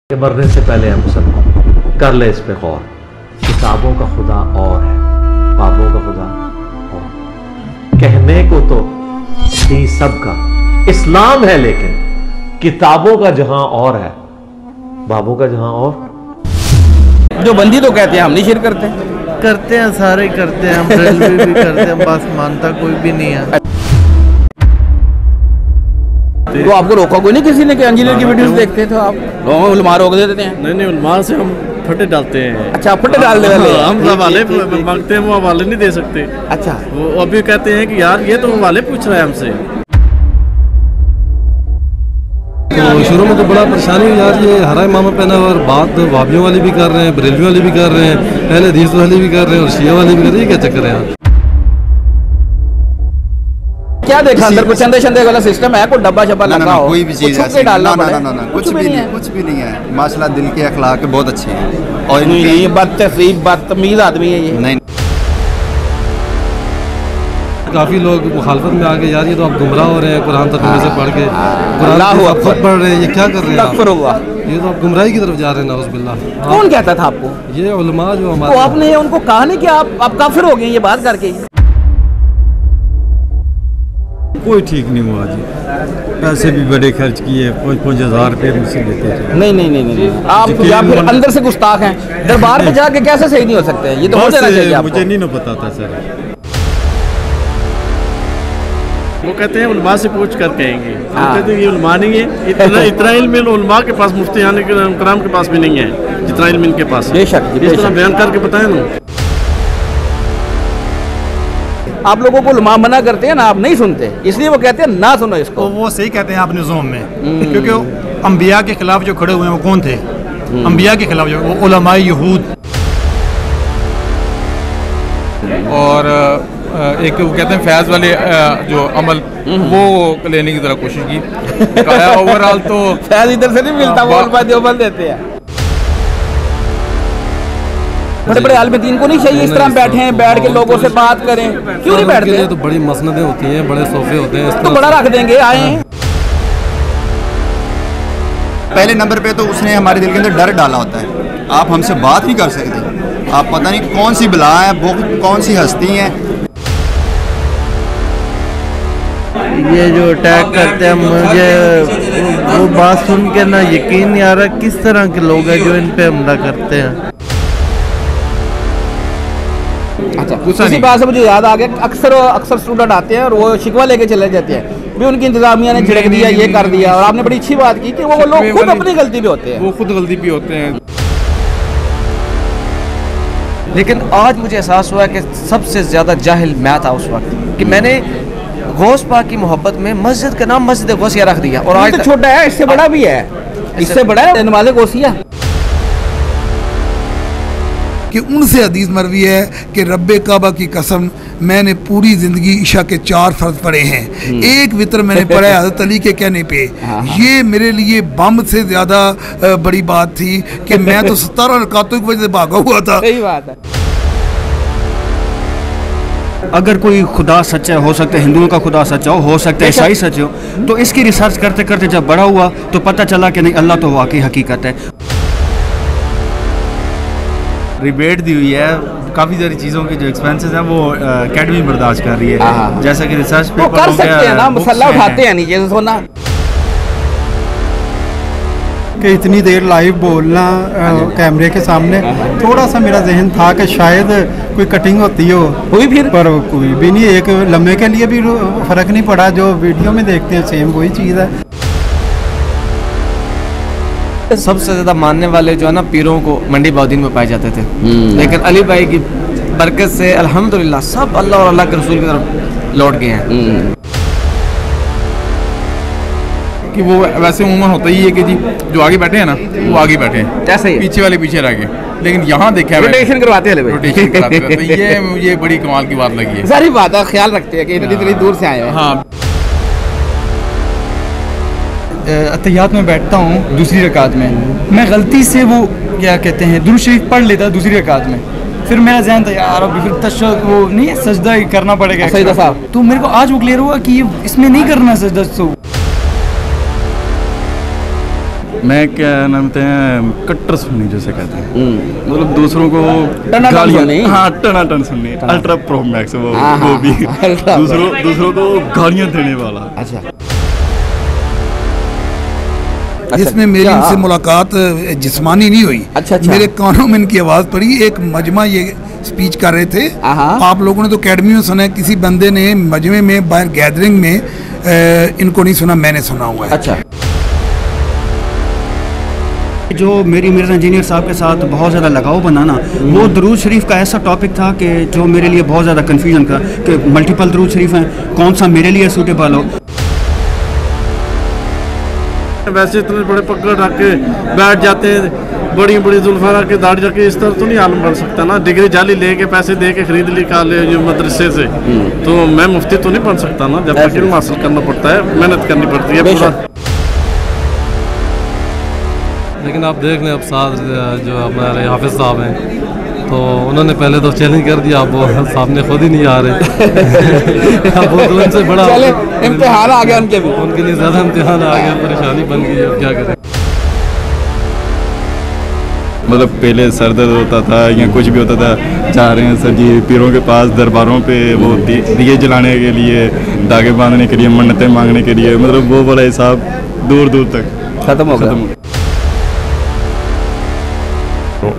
कि मरने से पहले हम सब कर ले इस पे गौर। किताबों का खुदा और है, बाबों का खुदा और। कहने को तो दी सबका इस्लाम है, लेकिन किताबों का जहां और है, बाबों का जहां और। जो बंदी तो कहते हैं हम नहीं शेयर करते। करते हैं, सारे करते हैं, हम रेलवे भी करते हैं, बस मानता कोई भी नहीं है। तो आपको रोका कोई नहीं किसी ने कि इंजीनियर की वीडियोस देखते तो आप लोगों में उलमा रोक देते हैं? नहीं उलमा से हम फटे डालते हैं। अच्छा, फटे डाल दे वाले हम हवाले मांगते हैं, वो हवाले नहीं दे सकते। अच्छा, वो अभी कहते हैं कि यार ये तो हवाले पूछ रहा है हमसे। तो शुरू में तो बड़ा परेशानी हुई यार, ये हरा इमामा पहना और बात वाबियों वाली भी कर रहे हैं, बरेलवी वाली भी कर रहे हैं, अहले हदीस वाली भी कर रहे हैं और शिया वाली भी कर रहे हैं। ये क्या चक्कर है यार? क्या देखा अंदर कुछ चंदे वाला सिस्टम है? कोई डब्बा शब्बा लगा हो? कोई भी चीज ऐसी डालना ना कुछ भी नहीं है। माशाल्लाह दिल के अखलाक बहुत अच्छे हैं और नहीं बदतमीज आदमी है ये। नहीं, काफी लोग मुखालफत में आ गए यार, ये तो आप गुमराह हो रहे हैं कुरान तर्जुमे से पढ़ के, कुरान खुद पढ़ रहे हैं, ये क्या कर रहे हैं? ये तो आप गुमराही की तरफ जा रहे हैं, नाउज़ुबिल्लाह। कौन कहता था आपको? ये उलमा जो हमारे। तो आपने उनको कहा नहीं कि आप काफिर हो गए ये बात करके? कोई ठीक नहीं हुआ जी, पैसे भी बड़े खर्च किए, 5,000 रुपये मुझसे लेते थे। नहीं आप या फिर अंदर से गुस्ताख हैं। दरबार में जाके कैसे सही नहीं हो सकते? ये तो हो जाना चाहिए आपको। मुझे नहीं पता था सर। वो कहते हैं उलमा से पूछ कर कहेंगे। वो कहते हैं ये उलमा नहीं है, इतना इल्म उलमा के पास, मुफ्ती कराम के पास भी नहीं है जितना इल्म इनके पास। बेशक इस तरह बयान करके बताएं ना। आप लोगों को उलमा मना करते हैं ना, आप नहीं सुनते, इसलिए वो कहते हैं ना सुनो इसको। तो वो सही कहते हैं आपने ज़ोम में, क्योंकि अंबिया के खिलाफ जो खड़े हुए हैं वो कौन थे? अंबिया के खिलाफ जो वो उलमाए यहूद। और एक वो कहते हैं फैज़ वाले जो अमल वो लेने की तरह कोशिश की। ओवरऑल तो फैज़ इधर से नहीं मिलता, वो अमल देते हैं। बड़े आलिम दीन को नहीं चाहिए इस तरह बैठ के लोगों से बात करें? क्यों नहीं बैठते? तो बड़ी मसनदें होती हैं, बड़े सोफे होते हैं, तो बड़ा रख देंगे, आए। पहले नंबर पे तो उसने हमारे दिल के अंदर डर डाला होता है। आप हमसे बात नहीं कर सकते, आप पता नहीं कौन सी बला है, वो कौन सी हस्ती है। ये जो अटैक करते हैं, मुझे वो बात सुन के ना यकीन नहीं आ रहा किस तरह के लोग हैं जो इन पे हमला करते हैं। अच्छा, इसी बात से मुझे याद आ गया, अक्सर स्टूडेंट आते हैं और वो शिकवा लेके चले जाते हैं भी उनकी इंतजामिया ने झिड़क दिया, ये कर दिया। और आपने बड़ी अच्छी बात की कि वो लोग खुद अपनी गलती भी होते हैं, वो खुद गलती भी होते हैं। लेकिन आज मुझे एहसास हुआ कि सबसे ज़्यादा जाहिल मैं था उस वक्त, कि मैंने गौस पाक की मोहब्बत में मस्जिद का नाम मस्जिद गौसिया रख दिया। और आज तो छोटा है, इससे बड़ा भी है, इससे बड़ा है नमाज़े गौसिया। कि उनसे हदीस मरवी है कि रब्बे काबा की कसम, मैंने पूरी ज़िंदगी ईशा के 4 फ़र्ज़ पढ़े हैं, एक वितर मैंने पढ़ा है हज़रत अली के कहने पे। ये मेरे लिए बम से ज़्यादा बड़ी बात थी कि मैं तो 17 रकातों की वजह से भागा हुआ था। सही बात है। अगर कोई खुदा सच्चा हो सकता है, हिंदुओं का खुदा सच्चा हो सकता है ईसाई सच्चे हो, तो इसकी रिसर्च करते करते जब बड़ा हुआ तो पता चला कि नहीं, अल्लाह तो वाकई हकीकत है। रिबेट दी हुई है, काफ़ी सारी चीज़ों के जो एक्सपेंसेस हैं वो अकेडमी बर्दाश्त कर रही है, जैसा कि रिसर्च पेपर कर सकते हैं ना, मसला उठाते हैं नीचे से सोना कि इतनी देर लाइव बोलना कैमरे के सामने, थोड़ा सा मेरा जहन था कि शायद कोई कटिंग होती हो, हुई फिर पर कोई भी नहीं। एक लम्हे के लिए भी फ़र्क नहीं पड़ा, जो वीडियो में देखते हैं सेम वही चीज़ है। सबसे ज़्यादा मानने वाले जो है ना पीरों को मंडी बौद्दीन में पाए जाते थे, लेकिन अली भाई की बरकत से अल्हम्दुलिल्लाह सब अल्लाह और अल्लाह के रसूल की तरफ लौट गए हैं। कि वो वैसे उम्र होता ही है कि जी जो आगे बैठे हैं ना वो आगे बैठे हैं, कैसे पीछे वाले पीछे रह गए। लेकिन यहाँ देखा है रोटेशन करवाते हैं, रोटेशन कराते हैं। ये बड़ी कमाल की बात लगी है। सारी बात है, ख्याल रखते हैं कि इतनी दूर से आए हैं। हाँ, अतहियात में बैठता हूँ दूसरी रकात में, मैं गलती से वो क्या कहते हैं दुरूद शरीफ पढ़ लेता दूसरी रकात में, फिर मेरा ज़हन था यार अभी फिर तशहद वो नहीं सजदा करना पड़ेगा सजदा साहब, तो मेरे को आज वो क्लियर हुआ कि ये इसमें नहीं करना सजदा। मैं क्या नाम कहते हैं, कट्टर सुन्नी जैसे कहते हैं, मतलब दूसरों को टनाटन सुन्नी। हाँ, टनाटन सुन्नी, अल्ट्रा प्रो मैक्स वो भी दूसरों को गालियाँ देने वाला। अच्छा, जिसमें मेरी इनसे मुलाकात जिस्मानी नहीं हुई। अच्छा। मेरे कानों में इनकी आवाज़ पड़ी, एक मजमा ये स्पीच कर रहे थे। आप लोगों ने तो अकेडमी में सुना है, किसी बंदे ने मजमे में बाहर गैदरिंग में इनको नहीं सुना, मैंने सुना हुआ है। अच्छा। जो मेरी मिर्ज़ा इंजीनियर साहब के साथ बहुत ज़्यादा लगाव बनाना, वो दरूद शरीफ का ऐसा टॉपिक था कि जो मेरे लिए बहुत ज़्यादा कन्फ्यूजन का, कि मल्टीपल दरूद शरीफ हैं, कौन सा मेरे लिए सूटेबल हो। वैसे इतने बड़े पकड़ रख के बैठ जाते हैं, बड़ी बड़ी जुल्फा रख के दाढ़ी रख के, इस तरह तो नहीं आलम बन सकता ना। डिग्री जाली लेके पैसे दे के खरीद ली कॉलेज मदरसे से, तो मैं मुफ्ती तो नहीं बन सकता ना। जब तक इल्म हासिल करना पड़ता है, मेहनत करनी पड़ती है पूरा। लेकिन आप देख लें, अब साथ जो हमारे हाफिज साहब हैं, तो उन्होंने पहले तो चैलेंज कर दिया, अब वो सामने खुद ही नहीं आ रहे। अब वो तो उनसे बड़ा इम्तिहान आ गया उनके भी, उनके लिए ज़्यादा इम्तिहान आ गया, परेशानी बन गई, अब क्या करें। मतलब पहले सर दर्द होता था या कुछ भी होता था, जा रहे हैं सर जी पीरों के पास, दरबारों पे वो दिए जलाने के लिए, धागे बांधने के लिए, मन्नतें मांगने के लिए, मतलब वो वाला हिसाब दूर दूर तक खत्म हो गया।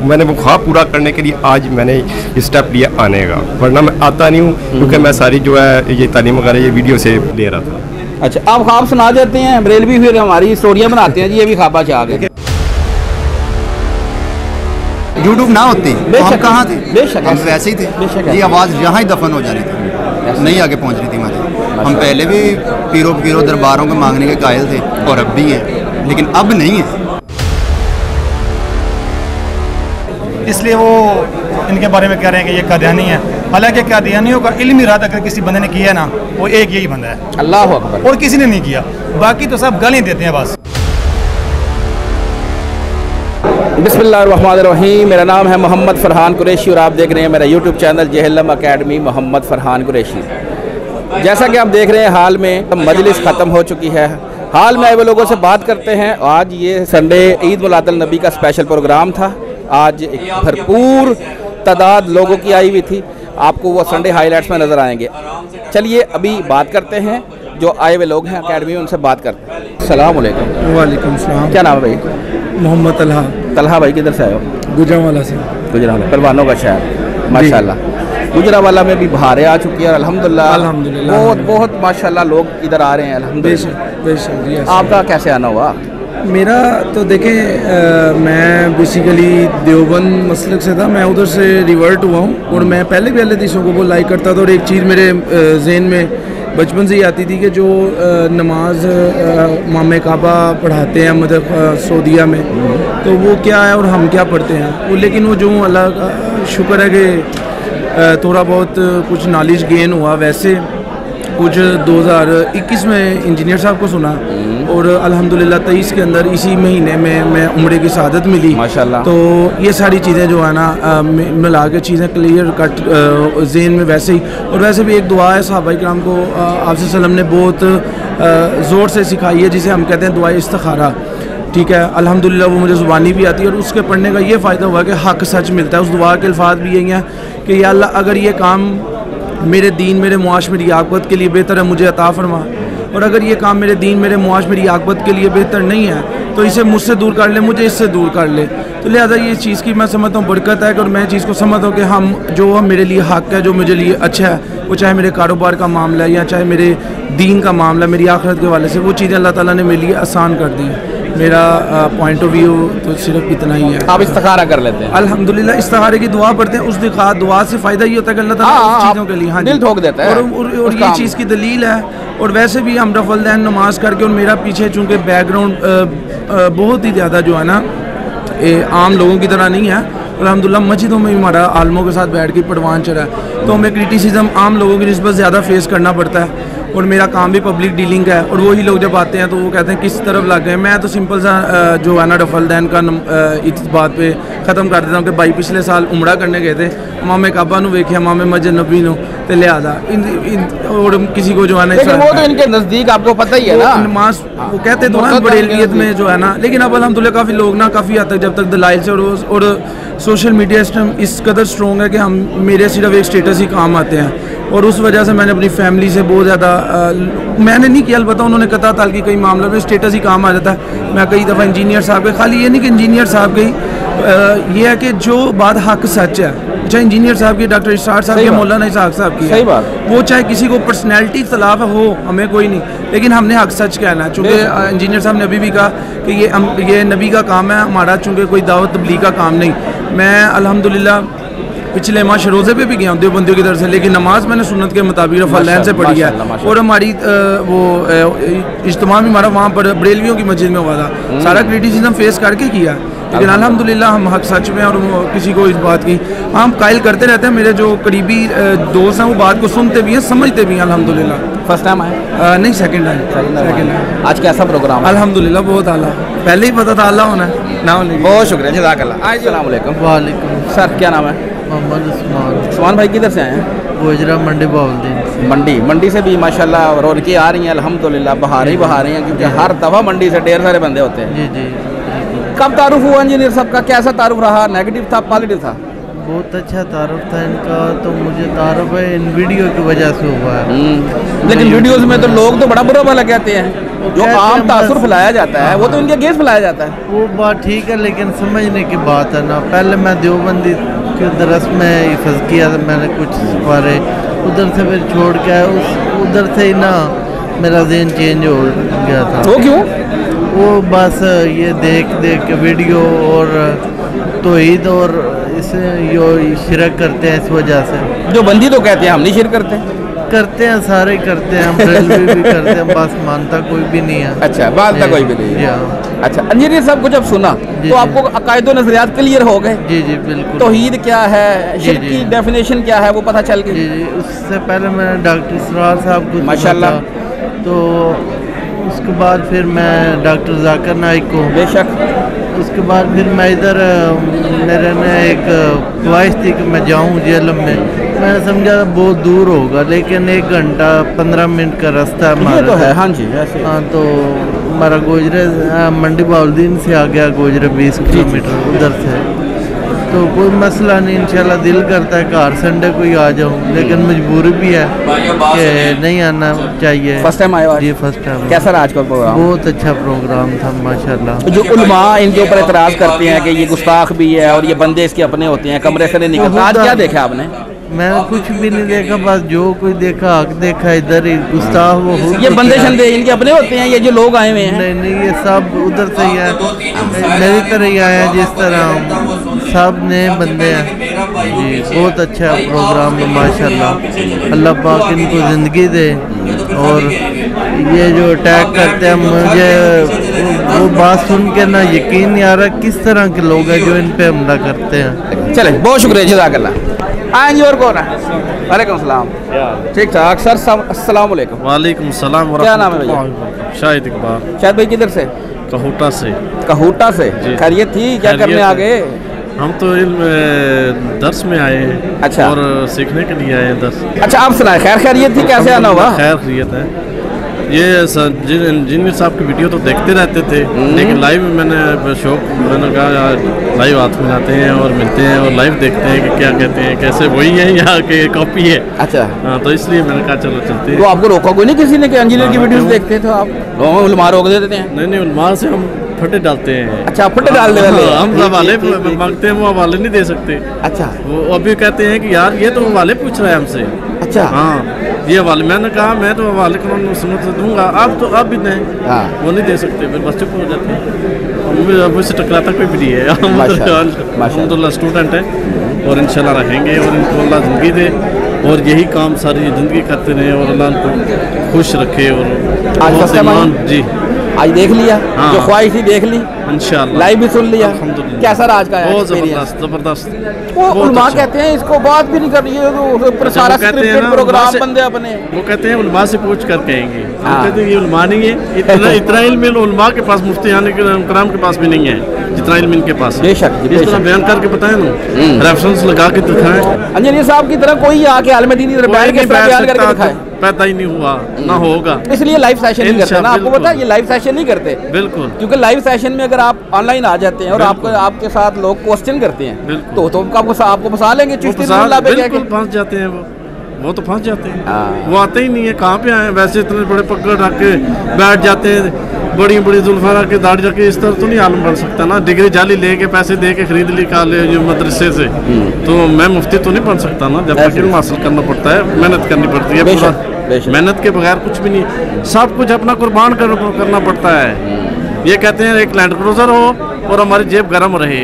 मैंने वो ख्वाब पूरा करने के लिए आज मैंने स्टेप लिया आने का, वरना मैं आता नहीं हूँ, क्योंकि मैं सारी जो है ये तालीम वगैरह ये वीडियो से ले रहा था। अच्छा, आप ख्वाब सुना देते हैं, बरेलवी फिर हमारी स्टोरियाँ बनाते हैं जी, ये भी ख्वाबा चाह गए। यूट्यूब ना होती तो हम कहाँ थे? बेशक हम वैसे ही थे, ये आवाज़ यहाँ ही दफन हो जानी थी, नहीं आगे पहुँच रही थी हमारी। हम पहले भी पीरों दरबारों को मांगने के कायल थे और अब भी हैं, लेकिन अब नहीं है। इसलिए वो इनके बारे में कह रहे हैं कि ये कादियानी है। हालांकि कादियानियों का इल्मी इरादा अगर किसी बंदे ने किया ना, वो एक यही बंदा है, अल्लाह अकबर, और किसी ने नहीं किया, बाकी तो सब गालियाँ देते हैं बस। बिस्मिल्लाहिर्रहमानिर्रहीम। मेरा नाम है मोहम्मद फरहान कुरैशी और आप देख रहे हैं मेरा YouTube channel Jhelum academy Mohammad Farhan Qureshi. जैसा कि आप देख रहे हैं, हाल में मजलिस ख़त्म हो चुकी है, हाल में आए वो लोगों से बात करते हैं। आज ये संडे ईद मिलादुल नबी का स्पेशल प्रोग्राम था, आज एक भरपूर तादाद लोगों की आई हुई थी, आपको वो संडे हाईलाइट्स में नज़र आएंगे। चलिए अभी बात करते हैं, जो आए हुए लोग हैं अकेडमी में उनसे बात करते हैं। अस्सलाम वालेकुम। वालेकुम सलाम। क्या नाम है भाई? मोहम्मद तलहा। तलहा भाई किधर से आए हो? गुजरावाला से। गुजरावाला, परवानों का शहर, माशाल्लाह। गुजरावाला में भी बहारें आ चुकी है, अल्हम्दुलिल्लाह बहुत माशाल्लाह लोग इधर आ रहे हैं, अल्हम्दुलिल्लाह। बेशक। आपका कैसे आना हुआ? मेरा तो देखें, मैं बेसिकली देवबंद मसलक से था, मैं उधर से रिवर्ट हुआ हूँ, और मैं पहले भी हदीसों को वो लाइक करता था, और एक चीज़ मेरे जहन में बचपन से ही आती थी कि जो नमाज इमाम काबा पढ़ाते हैं मतलब सऊदीया में, तो वो क्या है और हम क्या पढ़ते हैं वो, लेकिन वो जो अल्लाह का शुक्र है कि थोड़ा बहुत कुछ नॉलेज गेन हुआ। वैसे कुछ 2021 में इंजीनियर साहब को सुना, और अल्हम्दुलिल्लाह 23 के अंदर इसी महीने में मैं उम्रे की शहादत मिली माशाल्लाह। तो ये सारी चीज़ें जो है ना मिला के चीज़ें क्लियर कट ज़हन में वैसे ही, और वैसे भी एक दुआ है सहाबा किराम को आप सल्लम ने बहुत ज़ोर से सिखाई है, जिसे हम कहते हैं दुआ इस्तिखारा। ठीक है, अल्हम्दुलिल्लाह वो मुझे ज़ुबानी भी आती है, और उसके पढ़ने का ये फ़ायदा हुआ कि हक़ सच मिलता है। उस दुआ के अल्फाज भी यही हैं कि या अल्लाह अगर ये काम मेरे दीन मेरे मुआश मेरी आक़िबत के लिए बेहतर है, मुझे अता फरमा, और अगर ये काम मेरे दीन मेरे मुआश मेरी आक़िबत के लिए बेहतर नहीं है तो इसे मुझसे दूर कर ले, मुझे इससे दूर कर ले। तो लिहाजा ये चीज़ की मैं समझता हूँ बरकत है, और मैं चीज़ को समझता हूँ कि हम जो मेरे लिए हक़ है, जो मुझे लिए अच्छा है, वो चाहे मेरे कारोबार का मामला है या चाहे मेरे दीन का मामला, मेरी आखिरत के वाले से, वो चीज़ें अल्लाह ताला ने मेरे लिए आसान कर दी। मेरा पॉइंट ऑफ व्यू तो सिर्फ इतना ही है। आप इस्तिखारा कर लेते हैं? अल्हम्दुलिल्लाह इस्तिखारे की दुआ पढ़ते हैं, उस दुआ से फ़ायदा ये होता है कि अल्लाह ताला उस चीज़ों के लिए दिल ठोक देता है, और ये चीज़ की दलील है। और वैसे भी हम रफ़ल दैन नमाज करके, और मेरा पीछे चूँकि बैकग्राउंड बहुत ही ज़्यादा जो है ना आम लोगों की तरह नहीं है, अल्हम्दुलिल्लाह मस्जिदों में भी हमारा आलमों के साथ बैठ के पढ़वान चला है, तो हमें क्रिटिसिज्म आम लोगों की निस्बत ज़्यादा फेस करना पड़ता है, और मेरा काम भी पब्लिक डीलिंग का है, और वही लोग जब आते हैं तो वो कहते हैं किस तरफ लग गए। मैं तो सिंपल सा जो है ना रफ़ल दैन का इस बात पे ख़त्म कर देता हूँ कि भाई पिछले साल उम्रा करने गए थे, इमाम काबा नू वेख्या, इमाम मस्जिद नबी नू, ते लिहाजा और किसी को जो है ना, लेकिन वो तो इनके नज़दीक आपको पता ही है ना, नमाज वो कहते तो हैं बरेलियत में जो है ना, लेकिन अब अल्हम्दुलिल्लाह काफ़ी लोग ना काफ़ी हद तक जब तक दलाइल से और सोशल मीडिया सिस्टम इस कदर स्ट्रॉन्ग है कि हम मेरे सिर्फ एक स्टेटस ही काम आते हैं, और उस वजह से मैंने अपनी फैमिली से बहुत ज़्यादा मैंने नहीं किया, अलबत्ता उन्होंने कहा ताल की कई मामलों में स्टेटस ही काम आ जाता है। मैं कई दफ़ा इंजीनियर साहब के, खाली ये नहीं कि इंजीनियर साहब की, ये है कि जो बात हक सच है, चाहे इंजीनियर साहब की, डॉक्टर इशरार साहब की, मौलाना इसहाक साहब की, सही बात, वो चाहे किसी को पर्सनैलिटी इख्तलाफ हो, हमें कोई नहीं, लेकिन हमने हक सच कहना है। चूँकि इंजीनियर साहब ने अभी भी कहा कि ये नबी का काम है, हमारा चूँकि कोई दावत तबलीग का काम नहीं। मैं अल्हम्दुलिल्लाह पिछले माह रोज़े पे भी गया हूँ देवबंदियों की तरफ से, लेकिन नमाज मैंने सुन्नत के मुताबिक रफ़ालैन से पढ़ी है, और हमारी वो इज्तिमा भी हमारा वहाँ पर बरेलवियों की मस्जिद में हुआ था, सारा क्रिटिसिज्म फेस करके किया, लेकिन अल्हम्दुलिल्लाह हम हक सच में, और किसी को इस बात की हम कायल करते रहते हैं। मेरे जो करीबी दोस्त हैं वो बात को सुनते भी हैं, समझते भी हैं अल्हम्दुलिल्लाह। फर्स्ट टाइम आए? नहीं, सेकंड टाइम। आज कैसा प्रोग्राम? अल्हम्दुलिल्लाह बहुत आला, पहले ही पता था आला होना है ना। बहुत शुक्रिया, जज़ाकल्लाह। अस्सलाम वालेकुम। वालेकुम सर, क्या नाम है? मोहम्मद उस्मान। उस्मान भाई किधर से आए हैं? गोजरा मंडी बाउलदीन। मंडी से भी माशाल्लाह रौनकें आ रही हैं अल्हम्दुलिल्लाह, बहार ही बहा रही हैं, क्योंकि हर दफ़ा मंडी से ढेर सारे बंदे होते हैं। जी जी। कब तारुफ हुआ इंजीनियर साहब का, कैसा तारुफ रहा, नेगेटिव था पॉजिटिव था? बहुत अच्छा तारुफ था इनका, तो मुझे तारुफ है इन वीडियो की वजह से हुआ है। लेकिन वीडियोस में तो लोग तो बड़ा बुरा भला कहते हैं, जो आम तासुर फैलाया जाता है वो तो इनके अगेंस्ट फैलाया जाता है। वो बात ठीक है, लेकिन समझने की बात है ना। पहले मैं देवबंदी के दरस में हिफज किया था, मैंने कुछ सिपारे उधर से फिर छोड़ के आया, उधर से ही ना मेरा ज़हन चेंज हो गया था। वो क्यों? वो बस ये देख के वीडियो और तौहीद और इसे यो शिरक करते हैं, इस वजह से। जो बंदी तो कहते हैं हम नहीं शिरक करते हैं, सारे करते हैं, हम रेलवे भी करते हैं, बस मानता कोई भी नहीं है। अच्छा, मानता कोई भी नहीं है। अच्छा, इंजीनियर साहब को जब सुना तो आपको अकायद व नज़रियात क्लियर हो गए? जी जी बिल्कुल। तौहीद क्या है, शिर्क की डेफिनेशन क्या है, वो पता चल गई? जी जी। उससे पहले मैंने डॉक्टर इसरार साहब को माशाल्लाह, तो उसके बाद फिर मैं डॉक्टर जाकिर नाइक को, बेशक, उसके बाद फिर मैं इधर मेरे ने एक ख्वाहिश थी कि मैं जाऊँ जेलम में। मैंने समझा बहुत दूर होगा, लेकिन 1 घंटा 15 मिनट का रास्ता ये तो है। हाँ जी, ऐसे। हाँ, तो हमारा गोजरे मंडी बाउलदीन से आ गया, गोजरे 20 किलोमीटर उधर से, तो कोई मसला नहीं। इंशाल्लाह दिल करता है कार संडे को ही आ जाऊँ, लेकिन मजबूरी भी है कि नहीं आना चाहिए। फर्स्ट टाइम आया? जी फर्स्ट टाइम। कैसा रहा आज का प्रोग्राम? बहुत अच्छा प्रोग्राम था माशाल्लाह। जो उलमा इनके ऊपर एतराज़ करते हैं कि ये गुस्ताख भी है और ये बंदे इसके अपने होते हैं, कमरे से नहीं निकलते, आज क्या देखा आपने? मैंने कुछ भी नहीं देखा, बस जो कुछ देखा हक देखा, इधर ही गुस्ताख वो ये बंदे शंदे इनके अपने होते हैं, ये जो लोग आए हुए हैं? नहीं, ये सब उधर से ही है, मेरी तरह ही आए हैं, जिस तरह सब नए बंदे हैं। जी बहुत अच्छा प्रोग्राम है माशाल्लाह, अल्लाह पाक इनको ज़िंदगी दे। और ये जो अटैक करते हैं, मुझे वो बात सुन के ना यकीन नहीं आ रहा किस तरह के लोग हैं जो इन पे हमला करते हैं। चले, बहुत शुक्रिया, जज़ाकल्लाह। हाँ जी, और कौन है? वालेकुम सलाम। ठीक ठाक सर, अस्सलाम वालेकुम। वालेकुम सलाम। क्या नाम है भैया? शाहिद इकबाल। शाहिद भाई किधर से? कहूटा से। कहूटा से, खैरियत थी? क्या करने आ गए? हम तो दर्स में आए हैं। अच्छा। और सीखने के लिए आए हैं दर्स। अच्छा, आप सुनाए, खैरियत थी? कैसे आना हुआ? खैरियत है। ये इंजीनियर साहब की वीडियो तो देखते रहते थे, लेकिन लाइव मैंने शौक, मैंने कहा लाइव हाथ में आते हैं और मिलते हैं और लाइव देखते हैं कि क्या कहते हैं, कैसे वही है यहाँ के कॉपी है। अच्छा। हाँ, तो इसलिए मैंने कहा चलो चलते हैं। तो आपको रोका कोई नहीं किसी ने कि इंजीनियर की वीडियोस देखते थे आप? उलमा रोक देते हैं? नहीं, उलमा से हम फटे डालते हैं। अच्छा, फटे डाल दे वाले? हम हवाले मांगते हैं, वो हवाले नहीं दे सकते। अच्छा। वो अभी कहते हैं कि यार ये तो हवाले पूछ रहा है हमसे। अच्छा। हाँ, ये हवाले, मैंने कहा मैं तो हवाले कानून समझ दूंगा, आप तो आप भी नहीं। हाँ। वो नहीं दे सकते, फिर बस चुप हो जाते हैं। अब उससे टकराता कोई भी नहीं है। अल्हम्दुलिल्लाह स्टूडेंट है और इंशाल्लाह रहेंगे, और इनको अल्लाह ज़िंदगी दे और यही काम सारी ज़िंदगी करते रहे और अल्लाह उनको खुश रखे। और जी आज देख लिया? हाँ। जो ख्वाहिश थी देख ली इंशाल्लाह, लाइव भी सुन लिया। कैसा राज का है? बहुत जबरदस्त। वो उलमा कहते हैं इसको बात भी नहीं करनी है, तो सारा स्क्रिप्टेड प्रोग्राम बंदे अपने। वो कहते हैं उलमा से पूछ कर कहेंगे। कहते हैं ये उलमा नहीं है, इतना इल्म उलमा के पास, मुफ्ती कराम के पास भी नहीं है जितना जितना इल्म इनके पास है। बेशक इस तरह बयान करके बताएं ना, रेफरेंस लगा के दिखाएं। इंजीनियर साहब की तरह कोई आके आलम दीन की तरह बैठ के बयान करके दिखाए, पैदा ही नहीं हुआ ना होगा। इसलिए लाइव सेशन नहीं करते ना, आपको पता है ये लाइव सेशन नहीं करते बिल्कुल, क्योंकि लाइव सेशन में अगर आप ऑनलाइन आ जाते हैं और आपके साथ लोग क्वेश्चन करते हैं तो आपको फंसा लेंगे, चिश्ती बिल्कुल फंस जाते हैं वो तो फंस जाते हैं, वो आते ही नहीं है, कहाँ पे आए। वैसे इतने बड़े पकड़ रख के बैठ जाते हैं, बड़ी बड़ी जुल्फा रख के दाढ़ी रख के, इस तरह तो नहीं आलम बन सकता ना। डिग्री जाली लेके पैसे दे के खरीद ली कॉलेज मदरसे से, तो मैं मुफ्ती तो नहीं बन सकता ना। जब तक इल्म हासिल करना पड़ता है, मेहनत करनी पड़ती है, पूरा मेहनत के बगैर कुछ भी नहीं, सब कुछ अपना कुर्बान करना पड़ता है। ये कहते हैं एक लैंड क्रूजर हो और हमारी जेब गर्म रहे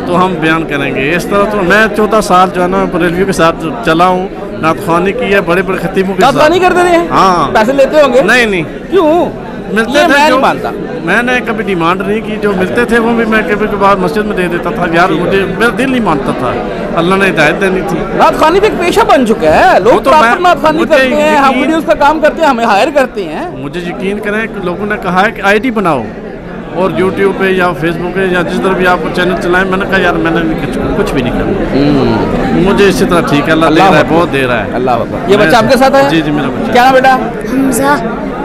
तो हम बयान करेंगे। इस तरह तो मैं 14 साल जो है ना रेलवे के साथ चला हूँ, नातखानी की है, बड़े बड़े खतीबों के साथ। नहीं करते थे? हाँ, पैसे लेते होंगे? नहीं क्यों मिलते थे? मैं नहीं मानता, मैंने कभी डिमांड नहीं की, जो मिलते थे वो भी मैं कभी कभार मस्जिद में दे देता था। यार मुझे मेरा दिल नहीं मानता था, अल्लाह ने हिदायत देनी थी। नातखानी भी एक पेशा बन चुका है, लोग तो नातखानी करते हैं, हम वीडियोस का काम करते हैं, हमें हायर करते हैं। मुझे यकीन करें कि लोगों ने कहा है कि आईडी बनाओ और यूट्यूब पे या फेसबुक पे या जिस तरह भी आप चैनल चलाएं। मैंने कहा यार मैंने कुछ भी नहीं करना, मुझे इसी तरह ठीक है, अल्लाह दे रहा है, बहुत दे रहा है। अल्लाह। ये बच्चा आपके साथ है? जी मेरा बच्चा। क्या नाम बेटा? हमजा।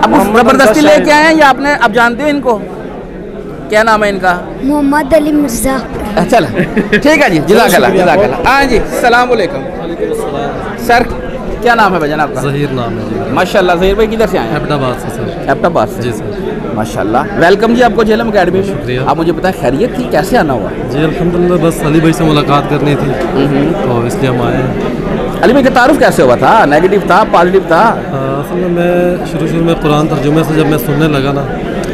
अब जबरदस्ती लेके आए हैं या आपने आप जानते हो इनको? क्या नाम है इनका? मोहम्मद अली मिर्जा। चल ठीक है जी, जज़ाकल्लाह। हाँ जी, सलाम अलैकुम सर। क्या नाम है भाईजान आपका? ज़हीर नाम है जी। माशाल्लाह। ज़हीर भाई किधर से आए हैं? एबटाबाद से सर। एबटाबाद से? जी सर। माशाल्लाह, वेलकम जी आपको झेलम अकेडमी में। आप मुझे बताएं खैरियत थी, कैसे आना हुआ? जी अल्हम्दुलिल्लाह, बस अली भाई से मुलाकात करनी थी तो इसलिए हम आए हैं। अली भाई का तारुफ कैसे हुआ था? नेगेटिव था, पॉजिटिव था? असल में मैं शुरू में कुरान तर्जुमे से जब मैं सुनने लगा ना,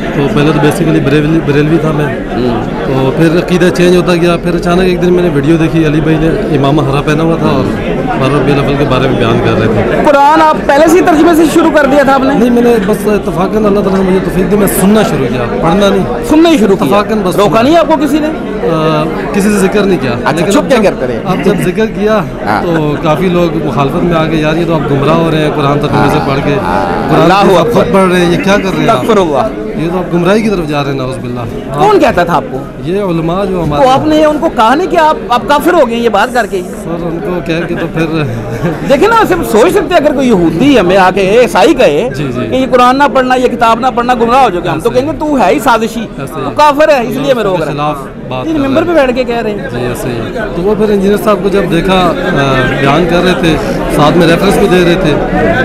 तो पहले तो बेसिकली बरेलवी था मैं, तो फिर अकीदा चेंज होता गया। फिर अचानक एक दिन मैंने वीडियो देखी, अली भाई ने इमामा हरा पहना हुआ था और बारह बिलफल के बारे में बयान कर रहे थे। कुरान आप पहले से ही तर्जुमे से शुरू कर दिया था आपने? नहीं, मैंने बस इत्तफाकन अल्लाह ताला ने मुझे तौफीक दी, मैं सुनना शुरू किया, पढ़ना नहीं, सुनना ही शुरू किया। इत्तफाकन बस। रोका नहीं आपको किसी ने? किसी से जिक्र नहीं किया। अच्छा, चुप क्या करते रहे? अब जब जिक्र किया तो काफ़ी लोग मुखालफत में आ गए, यार ये तो आप गुमराह हो रहे हैं, कुरान तर्जुमे से पढ़ के कुरान आप खुद पढ़ रहे हैं, ये क्या कर रहे हैं, ये तो आप गुमराही की तरफ जा रहे हैं, नाउज़ुबिल्लाह। कौन कहता था आपको? ये उलमा जो हमारे। तो आपने उनको कहा नहीं कि आप काफिर हो गए ये बात करके? सर उनको कह के तो फिर देखे ना, सिर्फ सोच सकते अगर कोई यहूदी हमें आके ईसाई कहे कि ये कुरान ना पढ़ना, ये किताब ना पढ़ना, गुमराह हो जाओगे हम, तो कहेंगे तू है ही साजिशी, तू काफिर है, इसलिए मैं रोक रहा हूं। मेंबर पे बैठ के कह रहे हैं जी ऐसे ही। तो वो फिर इंजीनियर साहब को जब देखा बयान कर रहे थे, साथ में रेफरेंस भी दे रहे थे,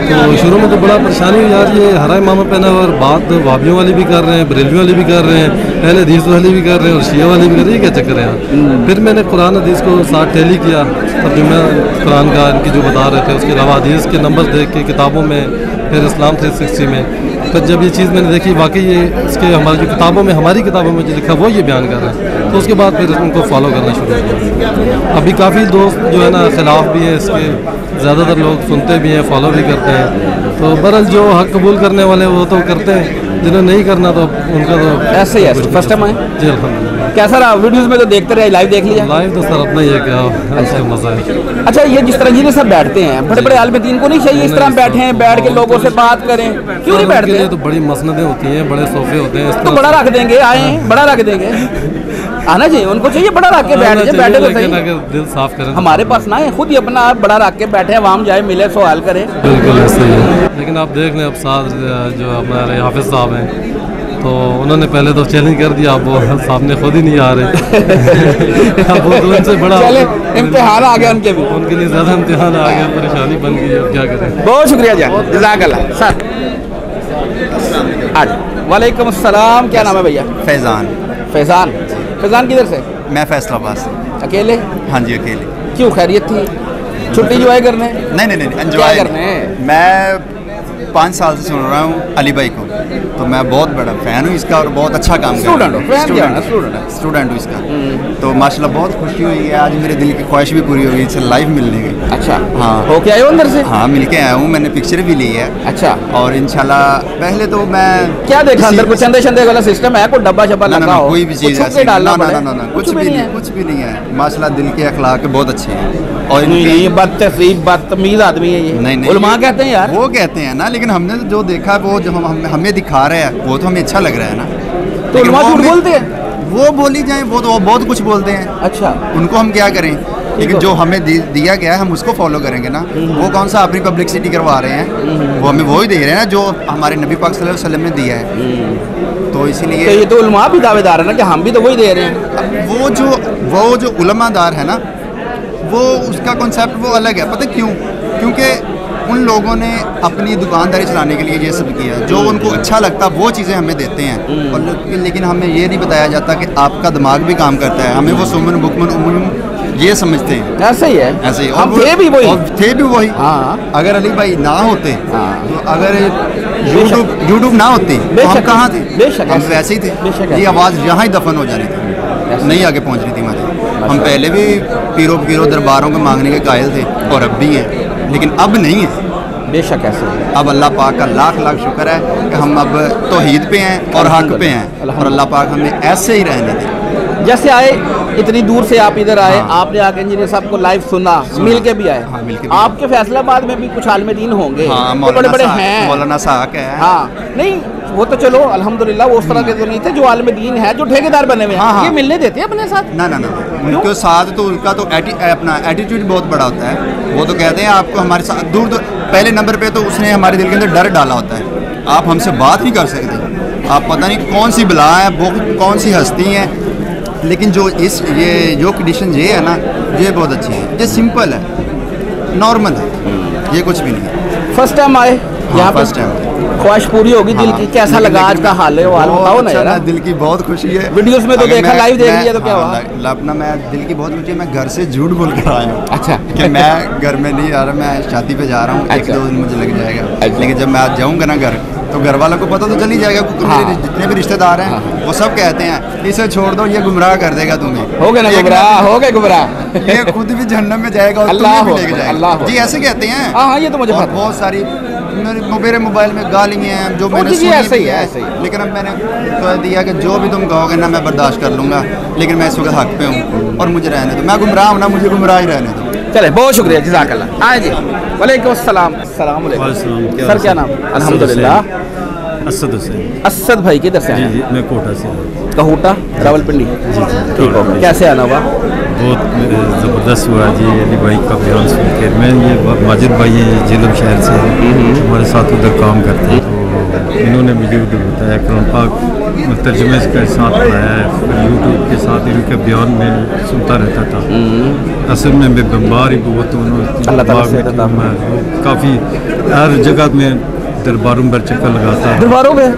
तो शुरू में तो बड़ा परेशानी हुई, यार ये हरा इमामा पहना हुआ और बात वाबियों वाली भी कर रहे हैं, बरेलवी वाली भी कर रहे हैं, पहले हदीस वाली भी कर रहे हैं और शिया वाली भी कर रहे हैं, क्या चक्कर है यार। फिर मैंने कुरान हदीस को साथ टैली किया, तर्जुमा कुरान का इनकी जो बता रहे थे, उसके अलावा हदीस के नंबर देख के किताबों में, फिर इस्लाम 360 में, फिर जब ये चीज़ मैंने देखी वाकई ये इसके हमारी जो किताबों में, हमारी किताबों में जो लिखा वो ये बयान कर रहे हैं, तो उसके बाद फिर उनको फॉलो करना शुरू किया। अभी काफ़ी दोस्त जो है ना खिलाफ भी हैं इसके, ज़्यादातर लोग सुनते भी हैं, फॉलो भी करते हैं। तो बहरहाल जो हक कबूल करने वाले वो तो करते हैं, जिन्हें नहीं करना तो उनका तो ऐसे ही है। फर्स्ट टाइम आए जी अल्हम्दुलिल्लाह। कैसा रहा? वीडियोस में तो देखते रहे, लाइव देख लिया? लाइव तो सर अपना ही है, क्या अच्छा मजा है। अच्छा, ये जिस तरह जी सब बैठते हैं, बड़े बड़े आलिम दीन को नहीं चाहिए इस तरह बैठे हैं, बैठ के लोगों से बात करें? क्यों नहीं बैठते हैं? तो बड़ी मसनदें होती हैं, बड़े सोफे होते हैं, तो बड़ा रख देंगे, आए बड़ा रख देंगे, आना चाहिए उनको, चाहिए बड़ा रख के बैठ जाए, बैठे तो सही, दिल साफ करें। हमारे पास ना है, खुद ही अपना आप बड़ा रख के बैठे, आवाम जाए, मिले, सवाल करे। बिल्कुल ऐसा ही है। लेकिन आप देख लें, अब साथ जो हमारे हाफिज साहब हैं, तो उन्होंने पहले तो चैलेंज कर दिया, अब वो सामने खुद ही नहीं आ रहे। अब वो तो उनसे बड़ा इम्तिहान आ गया उनके भी, उनके लिए ज़्यादा इम्तिहान आ गया, परेशानी बन गई, अब क्या करें। बहुत शुक्रिया जान, जज़ाकल्लाह सर। आज वालेकुम अस्सलाम। क्या नाम है भैया? फैज़ान। फैज़ान, फैज़ान किधर से? मैं फैसलाबाद से। अकेले? हाँ जी अकेले। क्यों, खैरियत थी? छुट्टी एंजॉय करने? नहीं एंजॉय करने। मैं 5 साल से सुन रहा हूँ अली भाई को, तो मैं बहुत बड़ा फ़ैन हूँ इसका और बहुत अच्छा काम कर रहा हूँ, स्टूडेंट हूँ इसका। तो माशाल्लाह बहुत खुशी हुई है, आज मेरे दिल की ख्वाहिश भी पूरी हो गई इससे लाइव मिलने की। अच्छा, हाँ होके आए हो अंदर से? हाँ मिल के आया हूँ, मैंने पिक्चर भी ली है। अच्छा, और इंशाल्लाह पहले तो मैं क्या देखा अंदर, कुछ चंदे शंदे वाला सिस्टम है, कोई डब्बा शब्बा लगा हो? कोई भी चीज़ ना, कुछ भी नहीं है। माशाल्लाह दिल के अखलाक बहुत अच्छे हैं और बदतमीज आदमी है ये। नहीं उलमा कहते हैं यार, वो कहते हैं ना, लेकिन हमने जो देखा वो जो हमें दिखा रहे हैं वो तो हमें अच्छा लग रहा है ना। तो उलमा झूठ बोलते हैं? वो बोली जाए, वो तो बहुत कुछ बोलते हैं। अच्छा, उनको हम क्या करें, लेकिन जो हमें दिया गया है हम उसको फॉलो करेंगे ना। वो कौन सा अपनी पब्लिसिटी करवा रहे हैं, वो हमें वही दे रहे हैं ना जो हमारे नबी पाक सल्लल्लाहु अलैहि वसल्लम ने दिया है। तो इसीलिए ये तो उलमा भी दावेदार है ना कि हम भी तो वही दे रहे हैं। वो जो उलमादार है ना, वो उसका कॉन्सेप्ट वो अलग है। पता क्यों? क्योंकि उन लोगों ने अपनी दुकानदारी चलाने के लिए ये सब किया, जो उनको अच्छा लगता वो चीज़ें हमें देते हैं। और लेकिन हमें ये नहीं बताया जाता कि आपका दिमाग भी काम करता है। हमें वो सुमन बुकमन उमन ये समझते हैं। ऐसे ही है, ऐसे ही। हम थे भी वही। हाँ, अगर अली भाई ना होते, तो अगर यूट्यूब ना होती तो हम कहाँ थे? बेशक हम वैसे ही थे। ये आवाज़ यहाँ ही दफन हो जानी थी, नहीं आगे पहुँच रही थी हमारी। हम पहले भी पीरों दरबारों को मांगने के कायल थे और अब भी हैं, लेकिन अब नहीं है। बेशक ऐसे है। अब अल्लाह पाक का लाख लाख शुक्र है कि हम अब तौहीद पे हैं और हक पे हैं, और अल्लाह पाक हमें ऐसे ही रहने दें। जैसे आए इतनी दूर से आप इधर आए, आपने आके इंजीनियर साहब को लाइव सुना, मिल के भी आए। आपके फैसलाबाद में भी कुछ आलिम दीन होंगे, बड़े बड़े हैं, मौलाना साहब है। हाँ, नहीं वो तो चलो अल्हम्दुलिल्लाह वो उस तरह के तो नहीं थे जो आलिम दीन है, जो ठेकेदार बने हुए हैं। ये मिलने देते हैं अपने साथ? ना, उनके साथ तो उनका तो अपना एटीट्यूड बहुत बड़ा होता है। वो तो कहते हैं आपको हमारे साथ दूर पहले नंबर पे तो उसने हमारे दिल के अंदर डर डाला होता है। आप हमसे बात नहीं कर सकते, आप पता नहीं कौन सी बला है, वो कौन सी हस्ती है। लेकिन जो कंडीशन ये है ना, ये बहुत अच्छी है, ये सिंपल है, नॉर्मल है, ये कुछ भी नहीं है। फर्स्ट टाइम आए यहाँ? First time. ख्वाहिश पूरी होगी दिल की? कैसा लगा आज का हाल है, वो हाल बताओ ना यार। दिल की बहुत खुशी है। वीडियोस में तो देखा, लाइव देख लिया तो क्या हुआ? अपना मैं दिल की बहुत खुशी है। मैं घर से झूठ बोल कर आया हूँ। अच्छा, कि मैं घर में नहीं आ रहा, मैं शादी पे जा रहा हूँ। 1-2 दिन मुझे लग जाएगा। लेकिन जब मैं आज जाऊँगा ना घर, तो घर वालों को पता तो चल ही जाएगा, क्योंकि मेरे जितने भी रिश्तेदार हैं वो सब कहते हैं इसे छोड़ दो, ये गुमराह कर देगा तुम्हें। हो गए ना गुमराह, हो गए गुमराह। ये खुद भी जहन्नम में जाएगा और तुम्हें भी लेके जाएगा। जी ऐसे कहते हैं। हाँ, ये तो मुझे पता। बहुत सारी मेरे मोबाइल में गालियाँ हैं जो मैंने सुनी। ऐसे ही है। लेकिन अब मैंने तो दिया कि जो भी तुम कहोगे ना मैं बर्दाश्त कर लूँगा, लेकिन मैं इस वक्त हक पे हूँ और मुझे रहने दो। मैं गुमराह हूँ ना, मुझे गुमराह ही रहने दो। चले, बहुत शुक्रिया, जज़ाकल्लाह। आए जी, वालेकुम अस्सलाम। अस्सलाम वालेकुम। सर क्या नाम? अल्हम्दुलिल्लाह। असद हुसैन। असद भाई किधर से आए? जी, मैं कोटा से। कहोटा, रावलपिंडी। जी, ठीक हो, कैसे आना हुआ? बहुत ज़बरदस्त हुआ जी। अली भाई का बयान सुन के मैं, ये माजिद भाई हैं झेलम शहर से, हमारे साथ उधर काम करते हैं। तो इन्होंने मुझे उधर बताया, कुरान पाक तर्जुमे के साथ पढ़ाया है, फिर यूट्यूब के साथ इनके बयान में सुनता रहता था। असल में मैं बीमार ही बहुत हूँ, काफ़ी हर जगह में दरबारों पर चक्कर लगाता है। दरबारों में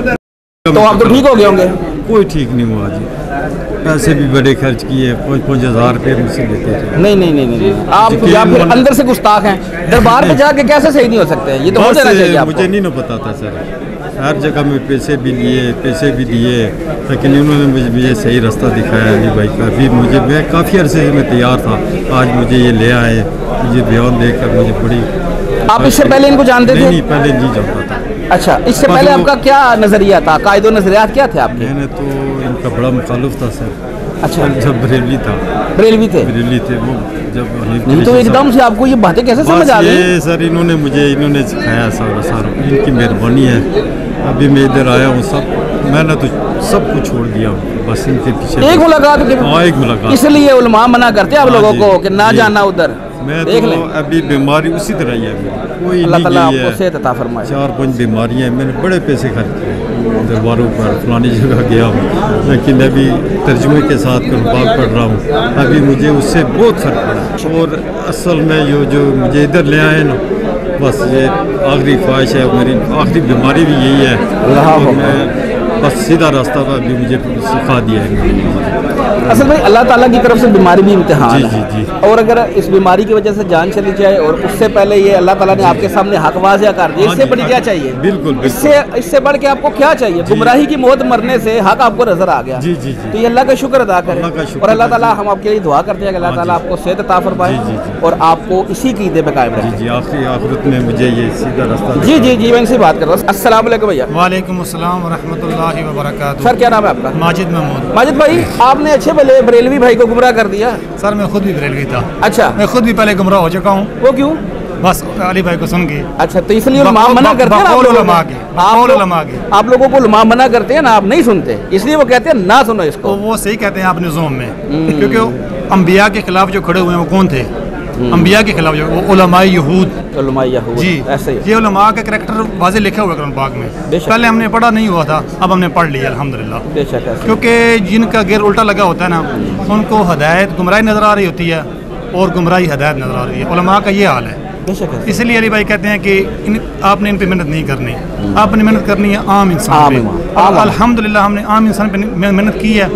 तो आप तो ठीक हो गए होंगे? कोई ठीक नहीं हुआ जी, पैसे भी बड़े खर्च किए, 5-5 हज़ार रुपये मुझसे लेते थे। नहीं, आप या फिर अंदर से गुस्ताख हैं। दरबार पे जाके कैसे सही नहीं हो सकते? ये तो हो जाना चाहिए आपको। मुझे नहीं ना पता था सर, हर जगह में पैसे भी दिए, लेकिन उन्होंने मुझे सही रास्ता दिखाया अली भाई का। फिर मैं काफ़ी अरसे से मैं तैयार था, आज मुझे ये ले आए, मुझे बयान देकर मुझे बड़ी। आप इससे पहले इनको जानते थे? नहीं, पहले नहीं जानता था। अच्छा, इससे पहले आपका क्या नज़रिया था, कायदो नज़रियात क्या थे आपके? मैंने तो इनका बड़ा मुखालिफ था सर। अच्छा, जब बरेलवी था। बरेलवी थे? वो जब नहीं तो एकदम से आपको ये बातें कैसे समझ आ गई? सर इन्होंने सिखाया सारा, इनकी मेहरबानी है। अभी मैं इधर आया हूँ, मैंने तो सब कुछ छोड़ दिया, बस इनके पीछे। एक मुलाकात? हाँ, एक मुलाकात। इसलिए उलमा मना करते हैं आप लोगों को कि ना जाना उधर। मैं तो अभी बीमारी उसी तरह ही है, कोई अल्लाह ताला आपको सेहत अता फरमाए। 4-5 बीमारियाँ हैं, मैंने बड़े पैसे खर्च किए दरबारों पर, फलानी जगह गया हूँ, लेकिन अभी तर्जुमे के साथ कुरान पढ़ रहा हूँ। अभी मुझे उससे बहुत फर्क पड़ा। और असल में जो मुझे इधर ले आए ना, बस ये आखिरी ख्वाहिश है मेरी, आखिरी बीमारी भी यही है। मैं बस सीधा रास्ता अभी मुझे सिखा दिया है। असल में अल्लाह ताला की तरफ से बीमारी भी इम्तिहान है। जी। और अगर इस बीमारी की वजह से जान चली जाए और उससे पहले ये अल्लाह ताला ने आपके सामने हक वाज़िया कर दिया, इससे बड़ी क्या चाहिए? बिल्कुल। इससे बढ़ के आपको क्या चाहिए? गुमराही की मौत मरने से हक आपको नजर आ गया। जी। तो ये अल्लाह का शुक्र अदा करें। और अल्लाह ताला, हम आपके लिए दुआ करते हैं कि अल्लाह ताला आपको सेहत अता फरमाए और आपको इसी कीदे पे कायम रखे। जी, आखिरत में मुझे ये सीधा रास्ता। जी, मैं इनसे बात कर रहा हूँ। अस्सलाम वालेकुम भैया। वालेकुम अस्सलाम व रहमतुल्लाहि व बरकातुहू। सर क्या नाम है आपका? माजिद महमूद। माजिद भाई, आपने अच्छे भले बरेलवी भाई को गुमराह कर दिया। सर मैं खुद भी बरेलवी था। अच्छा। मैं खुद भी पहले गुमराह हो चुका हूँ। वो क्यों? बस अली भाई को सुन के। अच्छा, तो इसलिए उलमा मना करते हैं ना आप लोगों को, उलमा मना करते हैं ना, आप नहीं सुनते, इसलिए वो कहते हैं ना सुनो इसको। वो सही कहते हैं आपने ज़ोम में, क्योंकि अंबिया के खिलाफ जो खड़े हुए हैं वो कौन थे? अंबिया के खिलाफ जो, वो उलमाए यहूद जी, ऐसे ही। ये उलमा का करैक्टर वाज़े लिखा हुआ है कुरान पाक में, पहले हमने पढ़ा नहीं हुआ था, अब हमने पढ़ लिया अल्हम्दुलिल्लाह। क्योंकि जिनका गिर उल्टा लगा होता है ना, उनको हदायत गुमराही नज़र आ रही होती है और गुमराही हदायत नज़र आ रही है। उलमा का ये हाल है। इसलिए अली भाई कहते हैं कि आपने इन पे मेहनत नहीं करनी, आपने मेहनत करनी है आम इंसान पे। अल्हम्दुलिल्लाह हमने आम इंसान पे मेहनत की है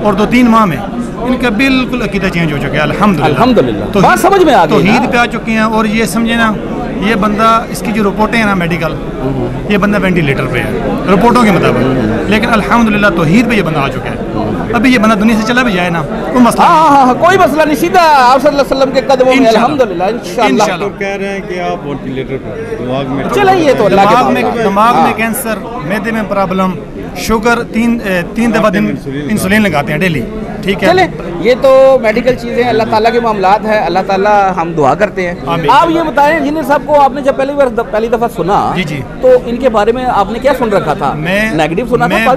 और 2-3 माह में इनका बिल्कुल अकीदा चेंज हो चुका है अल्हम्दुलिल्लाह। तो बात समझ में आ गई, तौहीद पे आ चुके हैं। और ये समझे ना, ये बंदा, इसकी जो रिपोर्टें हैं ना मेडिकल, ये बंदा वेंटिलेटर पे है रिपोर्टों के मुताबिक, लेकिन अल्हम्दुलिल्लाह तौहीद पे ये बंदा आ चुका है। अभी ये बंदा दुनिया से चला भी जाए ना, कोई मसला कोई मसला नहीं, सीधा आप सल्लल्लाहु अलैहि वसल्लम के कदमों में अल्हम्दुलिल्लाह इंशाअल्लाह। तो कह रहे हैं कि आप वेंटिलेटर पर, दिमाग में चलिए, तो दिमाग में कैंसर, मैदे में प्रॉब्लम, शुगर, 3 दफ़ा दिन इंसुलिन लगाते हैं डेली, ठीक है। चले, ये तो मेडिकल चीज़ें अल्लाह ताला के मामलात है, अल्लाह ताला हम दुआ करते हैं। आप ये बताएं, इंजीनियर साहब को आपने जब पहली दफ़ा सुना, जी, तो इनके बारे में आपने क्या सुन रखा था? मैं नेगेटिव सुना था?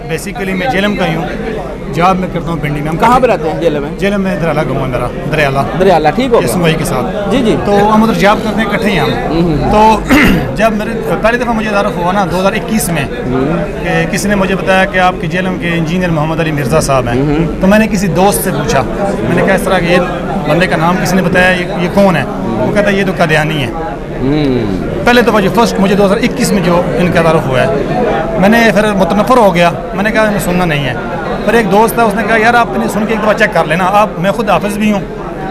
बेसिकली मैं जेलम का ही हूँ, जॉब में करता हूँ पिंडी में। हम कहाँ पे रहते हैं? जेलम में? जेलम में दरियाला गाँव मेरा, दरियाला, ठीक हो इसमाई के साथ। जी जी। तो हम उधर जॉब करते हैं इकट्ठे ही हम। तो जब मेरे पहली दफ़ा मुझे तारुफ हुआ ना 2021 में, कि किसी ने मुझे बताया कि आपके जेलम के इंजीनियर मोहम्मद अली मिर्ज़ा साहब हैं, तो मैंने किसी दोस्त से पूछा, मैंने कहा इस तरह के ये बंदे का नाम किसी ने बताया, ये कौन है? वो कहता है ये तो कादियानी है। पहले तो मुझे 2021 में जो इनका तारुफ हुआ है, मैंने फिर मुतनफ़र हो गया, मैंने कहा मुझे सुनना नहीं है। फिर एक दोस्त था, उसने कहा यार आपने सुन के एक दफ़ा चेक कर लेना। मैं खुद हाफिज़ भी हूँ,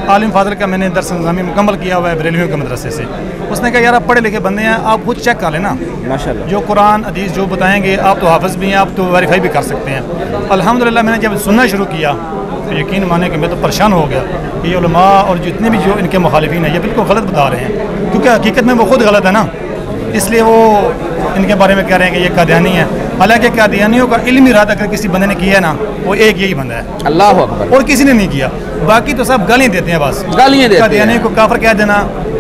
आलिम फाज़िल का मैंने दर्स निज़ामी मुकम्मल किया हुआ है बरेलवियों के मदरसे से। उसने कहा यार आप पढ़े लिखे बंदे हैं, आप खुद चेक कर लेना माशाअल्लाह, जो कुरान हदीस जो बताएंगे, आप तो हाफिज़ भी हैं, आप तो वेरीफाई भी कर सकते हैं। अल्हम्दुलिल्लाह मैंने जब सुनना शुरू किया तो यकीन माने कि मैं तो परेशान हो गया कि ये उलमा और जितने भी जो इनके मुखालिफिन हैं ये बिल्कुल गलत बता रहे हैं, क्योंकि हकीकत में वो खुद गलत है ना, इसलिए वो इनके बारे में कह रहे हैं कि ये कादियानी है। हालांकि कादियानियों का इल्मी इरादा अगर किसी बंदे ने किया है ना, वो एक यही बंदा है, अल्लाह अकबर, और किसी ने नहीं किया। बाकी तो सब गालियाँ देते हैं, बस गालियाँ देते हैं। कादियानी को काफिर कह देना,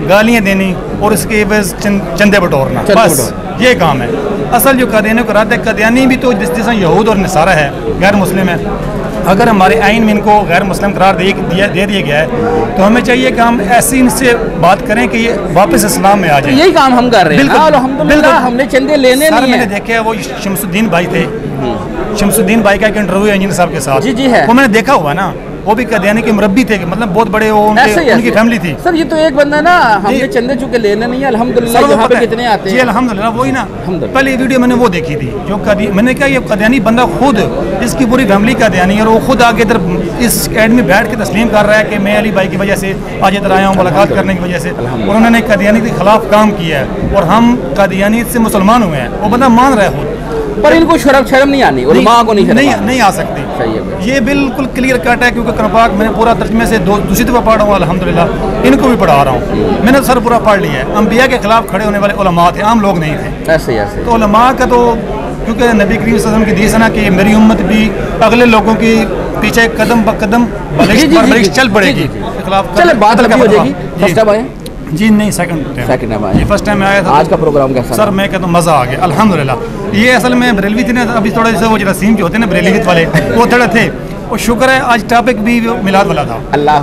गालियाँ देनी और उसके बस चंदे बटोरना, बस ये काम है। असल जो कादियानी को इरादा है, कादियानी भी तो जिस जैसा यहूद और नसारा है, गैर मुस्लिम है, अगर हमारे आइन में इनको गैर मुस्लिम करार दे दिया गया है, तो हमें चाहिए कि हम ऐसी इनसे बात करें कि ये वापस इस्लाम में आ जाए। यही काम हम कर रहे हैं। अल्हम्दुलिल्लाह, हमने चंदे लेने नहीं है। मैंने देखा है, वो शमसुद्दीन भाई थे, शमसुद्दीन भाई का एक इंटरव्यू है इंजीनियर साहब के साथ, जी है, वो मैंने देखा हुआ ना, वो भी कादियानी के मुरब्बी थे, मतलब बहुत बड़े वो उनकी फैमिली थी। सर ये तो एक बंदा ना, हमने चंदे चुके लेने नहीं है अल्हम्दुलिल्लाह, यहाँ पे कितने आते हैं? जी अल्हम्दुलिल्लाह, वही ना, पहले वीडियो मैंने वो देखी थी, जो मैंने कहा ये कादियानी बंदा खुद, इसकी पूरी फैमिली कादियानी है, और वो खुद आगे इधर इस एकेडमी बैठ के तस्लीम कर रहा है कि मैं अली भाई की वजह से आज इधर आया हूँ, मुलाकात करने की वजह से, और उन्होंने कादियानी के खिलाफ काम किया है, और हम कादियानी से मुसलमान हुए हैं, वो बंदा मान रहा है खुद। पर इनको शर्म नहीं आनी, उलमा को नहीं आ सकती। सही है, ये बिल्कुल क्लियर कट है, क्योंकि कुरान पाक मैंने पूरा तर्जुमे से दूसरी दफ़ा पढ़ रहा हूँ अल्हम्दुलिल्लाह, इनको भी पढ़ा रहा हूँ, मैंने सर पूरा पढ़ लिया है। अंबिया के खिलाफ खड़े होने वाले उलमा थे, आम लोग नहीं थे। ऐसे तो उलमा का तो, क्योंकि नबी करीम सल्लल्लाहु अलैहि वसल्लम की हदीस है ना कि मेरी उम्मत भी अगले लोगों की पीछे कदम ब कदम बलिष्ठ चल पड़ेगी। चले बात लंबी हो जाएगी। फर्स्ट टाइम आए? जी नहीं, सेकंड टाइम आए। फर्स्ट टाइम आया था। आज का प्रोग्राम कैसा? सर मैं कहता हूँ मज़ा आ गया अल्हम्दुलिल्लाह। ये असल में बरेलवी थे ना, अभी थोड़ा जैसे वो जरासीम जो होते हैं ना बरेलवी वाले, वो थोड़े थे, और शुक्र है आज टॉपिक भी मिलाद वाला था, अल्लाह,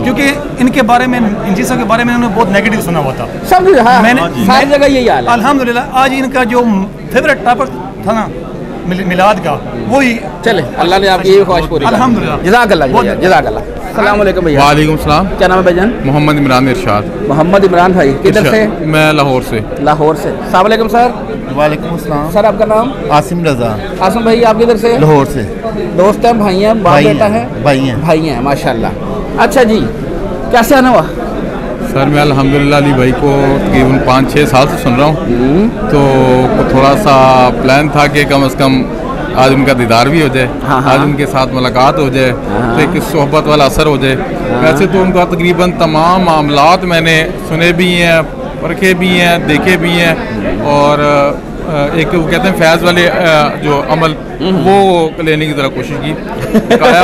क्योंकि इनके बारे में, इन चीज़ों के बारे में उन्होंने बहुत नेगेटिव सुना हुआ था सब। मैंने सारी जगह यही हाल है अल्हम्दुलिल्लाह। आज इनका जो फेवरेट टॉपिक था ना मिलाद का, वही चले, अल्लाह ने आपकी ये ख्वाहिश पूरी अल्हम्दुलिल्लाह। जज़ाकल्लाह। अस्सलाम वालेकुम भैया। वालेकुम सलाम। क्या नाम है भाईजान? मोहम्मद इमरान इरशाद। मोहम्मद इमरान भाई, किधर से? मैं लाहौर से। लाहौर से। अस्सलाम वालेकुम सर। वालेकुम सलाम। सर आपका नाम? आसिम रजा। आसिम भाई आप किधर से? लाहौर से। दोस्त हैं, भाई हैं, बाप बेटा है? भाई हैं माशाल्लाह। अच्छा जी, कैसे आना हुआ? सर मैं अल्हम्दुलिल्लाह अली भाई को तकरीबन 5-6 साल से सुन रहा हूँ, तो थोड़ा सा प्लान था कि कम से कम आज उनका दीदार भी हो जाए, आज उनके साथ मुलाकात हो जाए, तो एक सोहबत वाला असर हो जाए। वैसे तो उनका तकरीबन तमाम मामलात मैंने सुने भी हैं, परखे भी हैं, देखे भी हैं, और एक वो कहते हैं फैज़ वाले जो अमल वो लेने की तरह कोशिश की।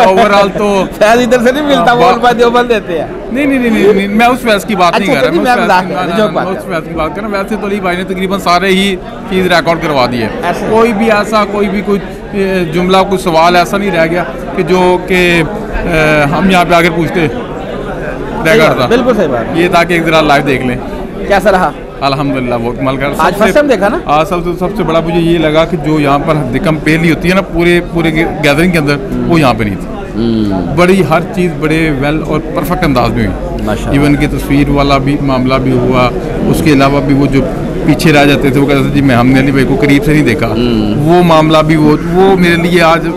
ओवरऑल तो फैज़ इधर से नहीं मिलता, वो देवबंद देते हैं। नहीं, मैं उस फैज़ की बात नहीं कर रहा, मैं उस फैज़ की बात कर रहा हूँ। वैसे तो अली भाई ने तकरीबन सारे ही चीज़ रिकॉर्ड करवा दी है। कोई भी ऐसा कोई जुमला, कुछ सवाल ऐसा नहीं रह गया कि जो कि हम यहाँ पे आकर पूछते रह गया था। बिल्कुल सही बात। ये था कि एक जरा लाइव देख लें कैसा रहा। अल्हम्दुलिल्लाह बहुत कमाल कर। आज फर्स्ट टाइम देखा ना। आज सबसे बड़ा मुझे ये लगा कि जो यहाँ पर दिकम पेली होती है ना पूरे गैदरिंग के अंदर, वो यहाँ पे नहीं थी। बड़ी हर चीज़ बड़े वेल और परफेक्ट अंदाज में हुई। इवन की तस्वीर वाला भी मामला भी हुआ, उसके अलावा भी वो जो पीछे रह जाते थे वो कहते थे जी मैं हमने अली भाई को करीब से नहीं देखा, वो मामला भी वो मेरे लिए आज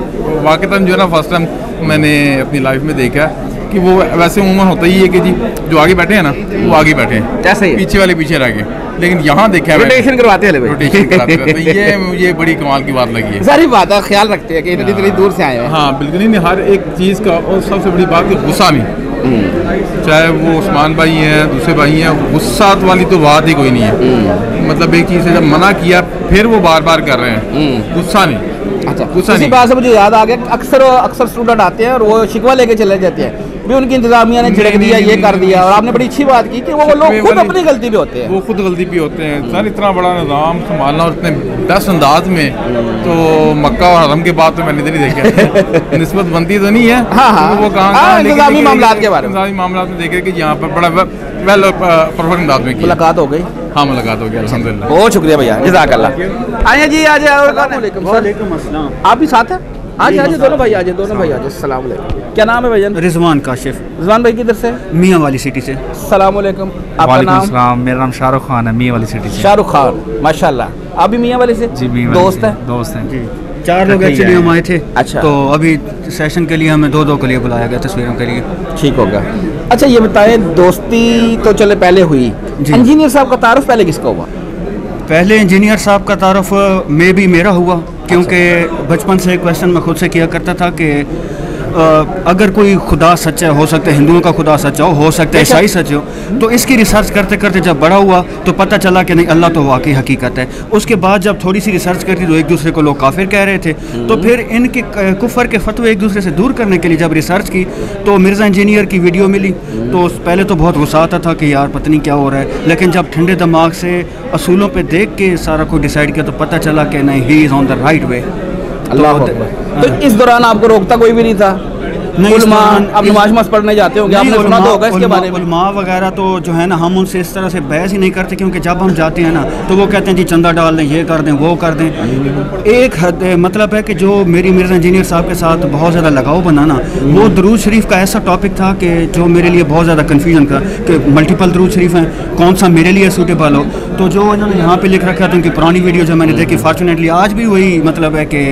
वाकईतन जो है ना फर्स्ट टाइम मैंने अपनी लाइफ में देखा कि वो वैसे उमूमन होता ही है कि जी जो आगे बैठे हैं ना वो आगे बैठे हैं, कैसे पीछे वाले पीछे रह गए, लेकिन यहाँ देखा है रोटेशन करवाते हैं। रोटेशन कराते हैं। ये बड़ी कमाल की बात लगी है। सारी बात है, ख्याल रखते हैं कि इतनी दूर से आए हैं। हाँ बिल्कुल नहीं, हर एक चीज़ का। और सबसे बड़ी बात है गुस्सा नहीं, चाहे वो उस्मान भाई हैं दूसरे भाई हैं, गुस्सा वाली तो बात ही कोई नहीं है। मतलब एक चीज़ से जब मना किया फिर वो बार बार कर रहे हैं, गुस्सा नहीं। अच्छा, इसी बात से मुझे याद आ गया, अक्सर स्टूडेंट आते हैं और वो शिकवा लेके चले जाते हैं भी उनकी इंतजामिया ने झिड़क दिया, ये कर दिया। और आपने बड़ी अच्छी बात की कि वो लोग खुद अपनी गलती पे होते हैं। वो खुद गलती पे होते हैं सर। इतना बड़ा निज़ाम संभालना और इतने बेस्ट अंदाज में, तो मक्का और हरम के बाद तो मैंने इधर ही देखा। निस्बत बनती तो नहीं है। हाँ, वो कहाँ इंतजामी मामलात के बारे में, इंतजामी मामलात में देखे कि यहाँ पर बड़ा वेल परफेक्ट अंदाज में मुलाकात हो गई। हाँ मुलाकात हो गई अल्हम्दुलिल्लाह। बहुत शुक्रिया भैया, जज़ाकल्लाह। आइए जी, आज आप भी साथ हैं? आज दोनों भाई आज अस्सलाम वालेकुम। क्या नाम है भैया? रिजवान काशिफ। रिजवान भाई किधर से? मियाँ वाली सिटी से। अस्सलाम वालेकुम। आपका नाम? मेरा नाम शाहरुख खान है, मियाँ वाली सिटी से। शाहरुख खान, माशाल्लाह। आप भी मियाँ वाली से? जी, मियाँ दोस्त हैं? दोस्त हैं जी। 4 लोग एक्चुअली हम आए थे। अच्छा। तो अभी सेशन के लिए हमें 2-2 के लिए बुलाया गया, तस्वीरों के लिए। ठीक होगा। अच्छा ये बताएं, दोस्ती तो चले पहले हुई, इंजीनियर साहब का तारुफ पहले किसका हुआ? पहले इंजीनियर साहब का तारुफ में भी मेरा हुआ, क्योंकि बचपन से क्वेश्चन मैं खुद से किया करता था कि अगर कोई खुदा सच्चा हो सकता है, हिंदुओं का खुदा सच्चा हो सकता है ईसाई सच्चे हो। तो इसकी रिसर्च करते करते जब बड़ा हुआ तो पता चला कि नहीं, अल्लाह तो वाकई हकीकत है। उसके बाद जब थोड़ी सी रिसर्च करती तो एक दूसरे को लोग काफिर कह रहे थे। तो फिर इनके कुफर के फतवे एक दूसरे से दूर करने के लिए जब रिसर्च की तो मिर्ज़ा इंजीनियर की वीडियो मिली। तो पहले तो बहुत गुस्सा आता था कि यार पता नहीं क्या हो रहा है, लेकिन जब ठंडे दिमाग से असूलों पर देख के सारा कुछ डिसाइड किया तो पता चला कि नहीं, he is on the right way. तो इस दौरान आपको रोकता कोई भी नहीं था? आप नमाज पढ़ने जाते होंगे, आपने सुना तो होगा इसके बारे में। उलमा वगैरह तो जो है ना, हम उनसे इस तरह से बहस ही नहीं करते, क्योंकि जब हम जाते हैं ना तो वो कहते हैं जी चंदा डाल दें, ये कर दें, वो कर दें। एक हद मतलब है कि जो मेरी मिर्ज़ा इंजीनियर साहब के साथ बहुत ज़्यादा लगाव बनाना, वो दरूद शरीफ का ऐसा टॉपिक था कि जो मेरे लिए बहुत ज़्यादा कन्फ्यूजन का कि मल्टीपल दरूद शरीफ हैं, कौन सा मेरे लिए सूटेबल हो। तो जो इन्होंने यहाँ पे लिख रखा था, उनकी पुरानी वीडियो जो मैंने देखी, फॉर्चुनेटली आज भी वही मतलब है कि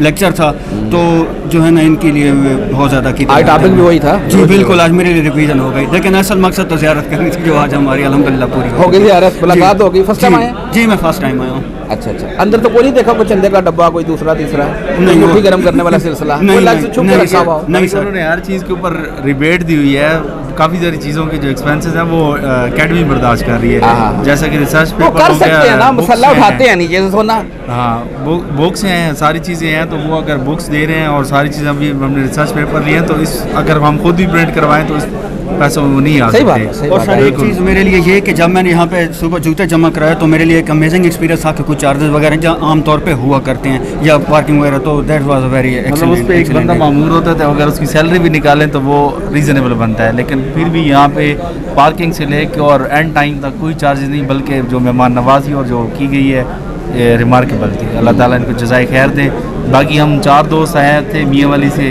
लेक्चर था, तो जो है ना इनके लिए बहुत ज़्यादा की टॉपिक भी वही था। जी बिल्कुल, आज मेरे लिए रिवीजन हो गई, लेकिन असल मकसद तो ज़ियारत करनी थी, जो आज हमारी अल्हम्दुलिल्लाह पूरी हो गई। ज़ियारत मुलाकात हो गई। फर्स्ट टाइम आए? जी मैं फर्स्ट टाइम आया हूँ। अच्छा, अंदर तो कोई नहीं देखा, कोई चंदे का डब्बा, कोई दूसरा तीसरा नहीं, मुट्ठी गर्म करने वाला सिलसिला नहीं सर, उन्होंने हर चीज़ के ऊपर रिबेट दी हुई है। काफ़ी सारी चीज़ों के जो एक्सपेंसेस हैं वो अकेडमी बर्दाश्त कर रही है, जैसा कि रिसर्च पेपर कर सकते हैं ना, मसला उठाते हैं नीचे से सोना। हाँ, बुक्स हैं, सारी चीज़ें हैं, तो वो अगर बुक्स दे रहे हैं और सारी चीज़ें अभी हमने रिसर्च पेपर लिए हैं, तो इस अगर हम खुद भी प्रिंट करवाएं तो इस पैसे वो नहीं आ सकते। और सर एक चीज़ मेरे लिए ये कि जब मैंने यहाँ पे सुबह जूते जमा कराया तो मेरे लिए एक अमेजिंग एक्सपीरियंस था कि कुछ चार्जेस वगैरह जहाँ आमतौर पे हुआ करते हैं या पार्किंग वगैरह, तो दैट वाज अ वेरी मतलब उस पर एक बंदा मामूर होता है, अगर उसकी सैलरी भी निकालें तो वो रीज़नेबल बनता है। लेकिन फिर भी यहाँ पे पार्किंग से लेकर और एंड टाइम तक कोई चार्जेस नहीं, बल्कि जो मेहमान नवाजी और जो की गई है रिमार्केबल थी। अल्लाह ताला इनको जज़ाए खैर दें। बाकी हम 4 दोस्त आए थे मियाँ वाली से।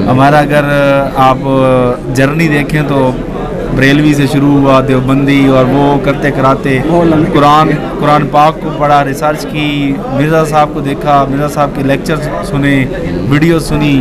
हमारा अगर आप जर्नी देखें तो बरेलवी से शुरू हुआ, देवबंदी, और वो करते कराते कुरान पाक को पढ़ा, रिसर्च की, मिर्ज़ा साहब को देखा, मिर्ज़ा साहब के लेक्चर सुने, वीडियो सुनी,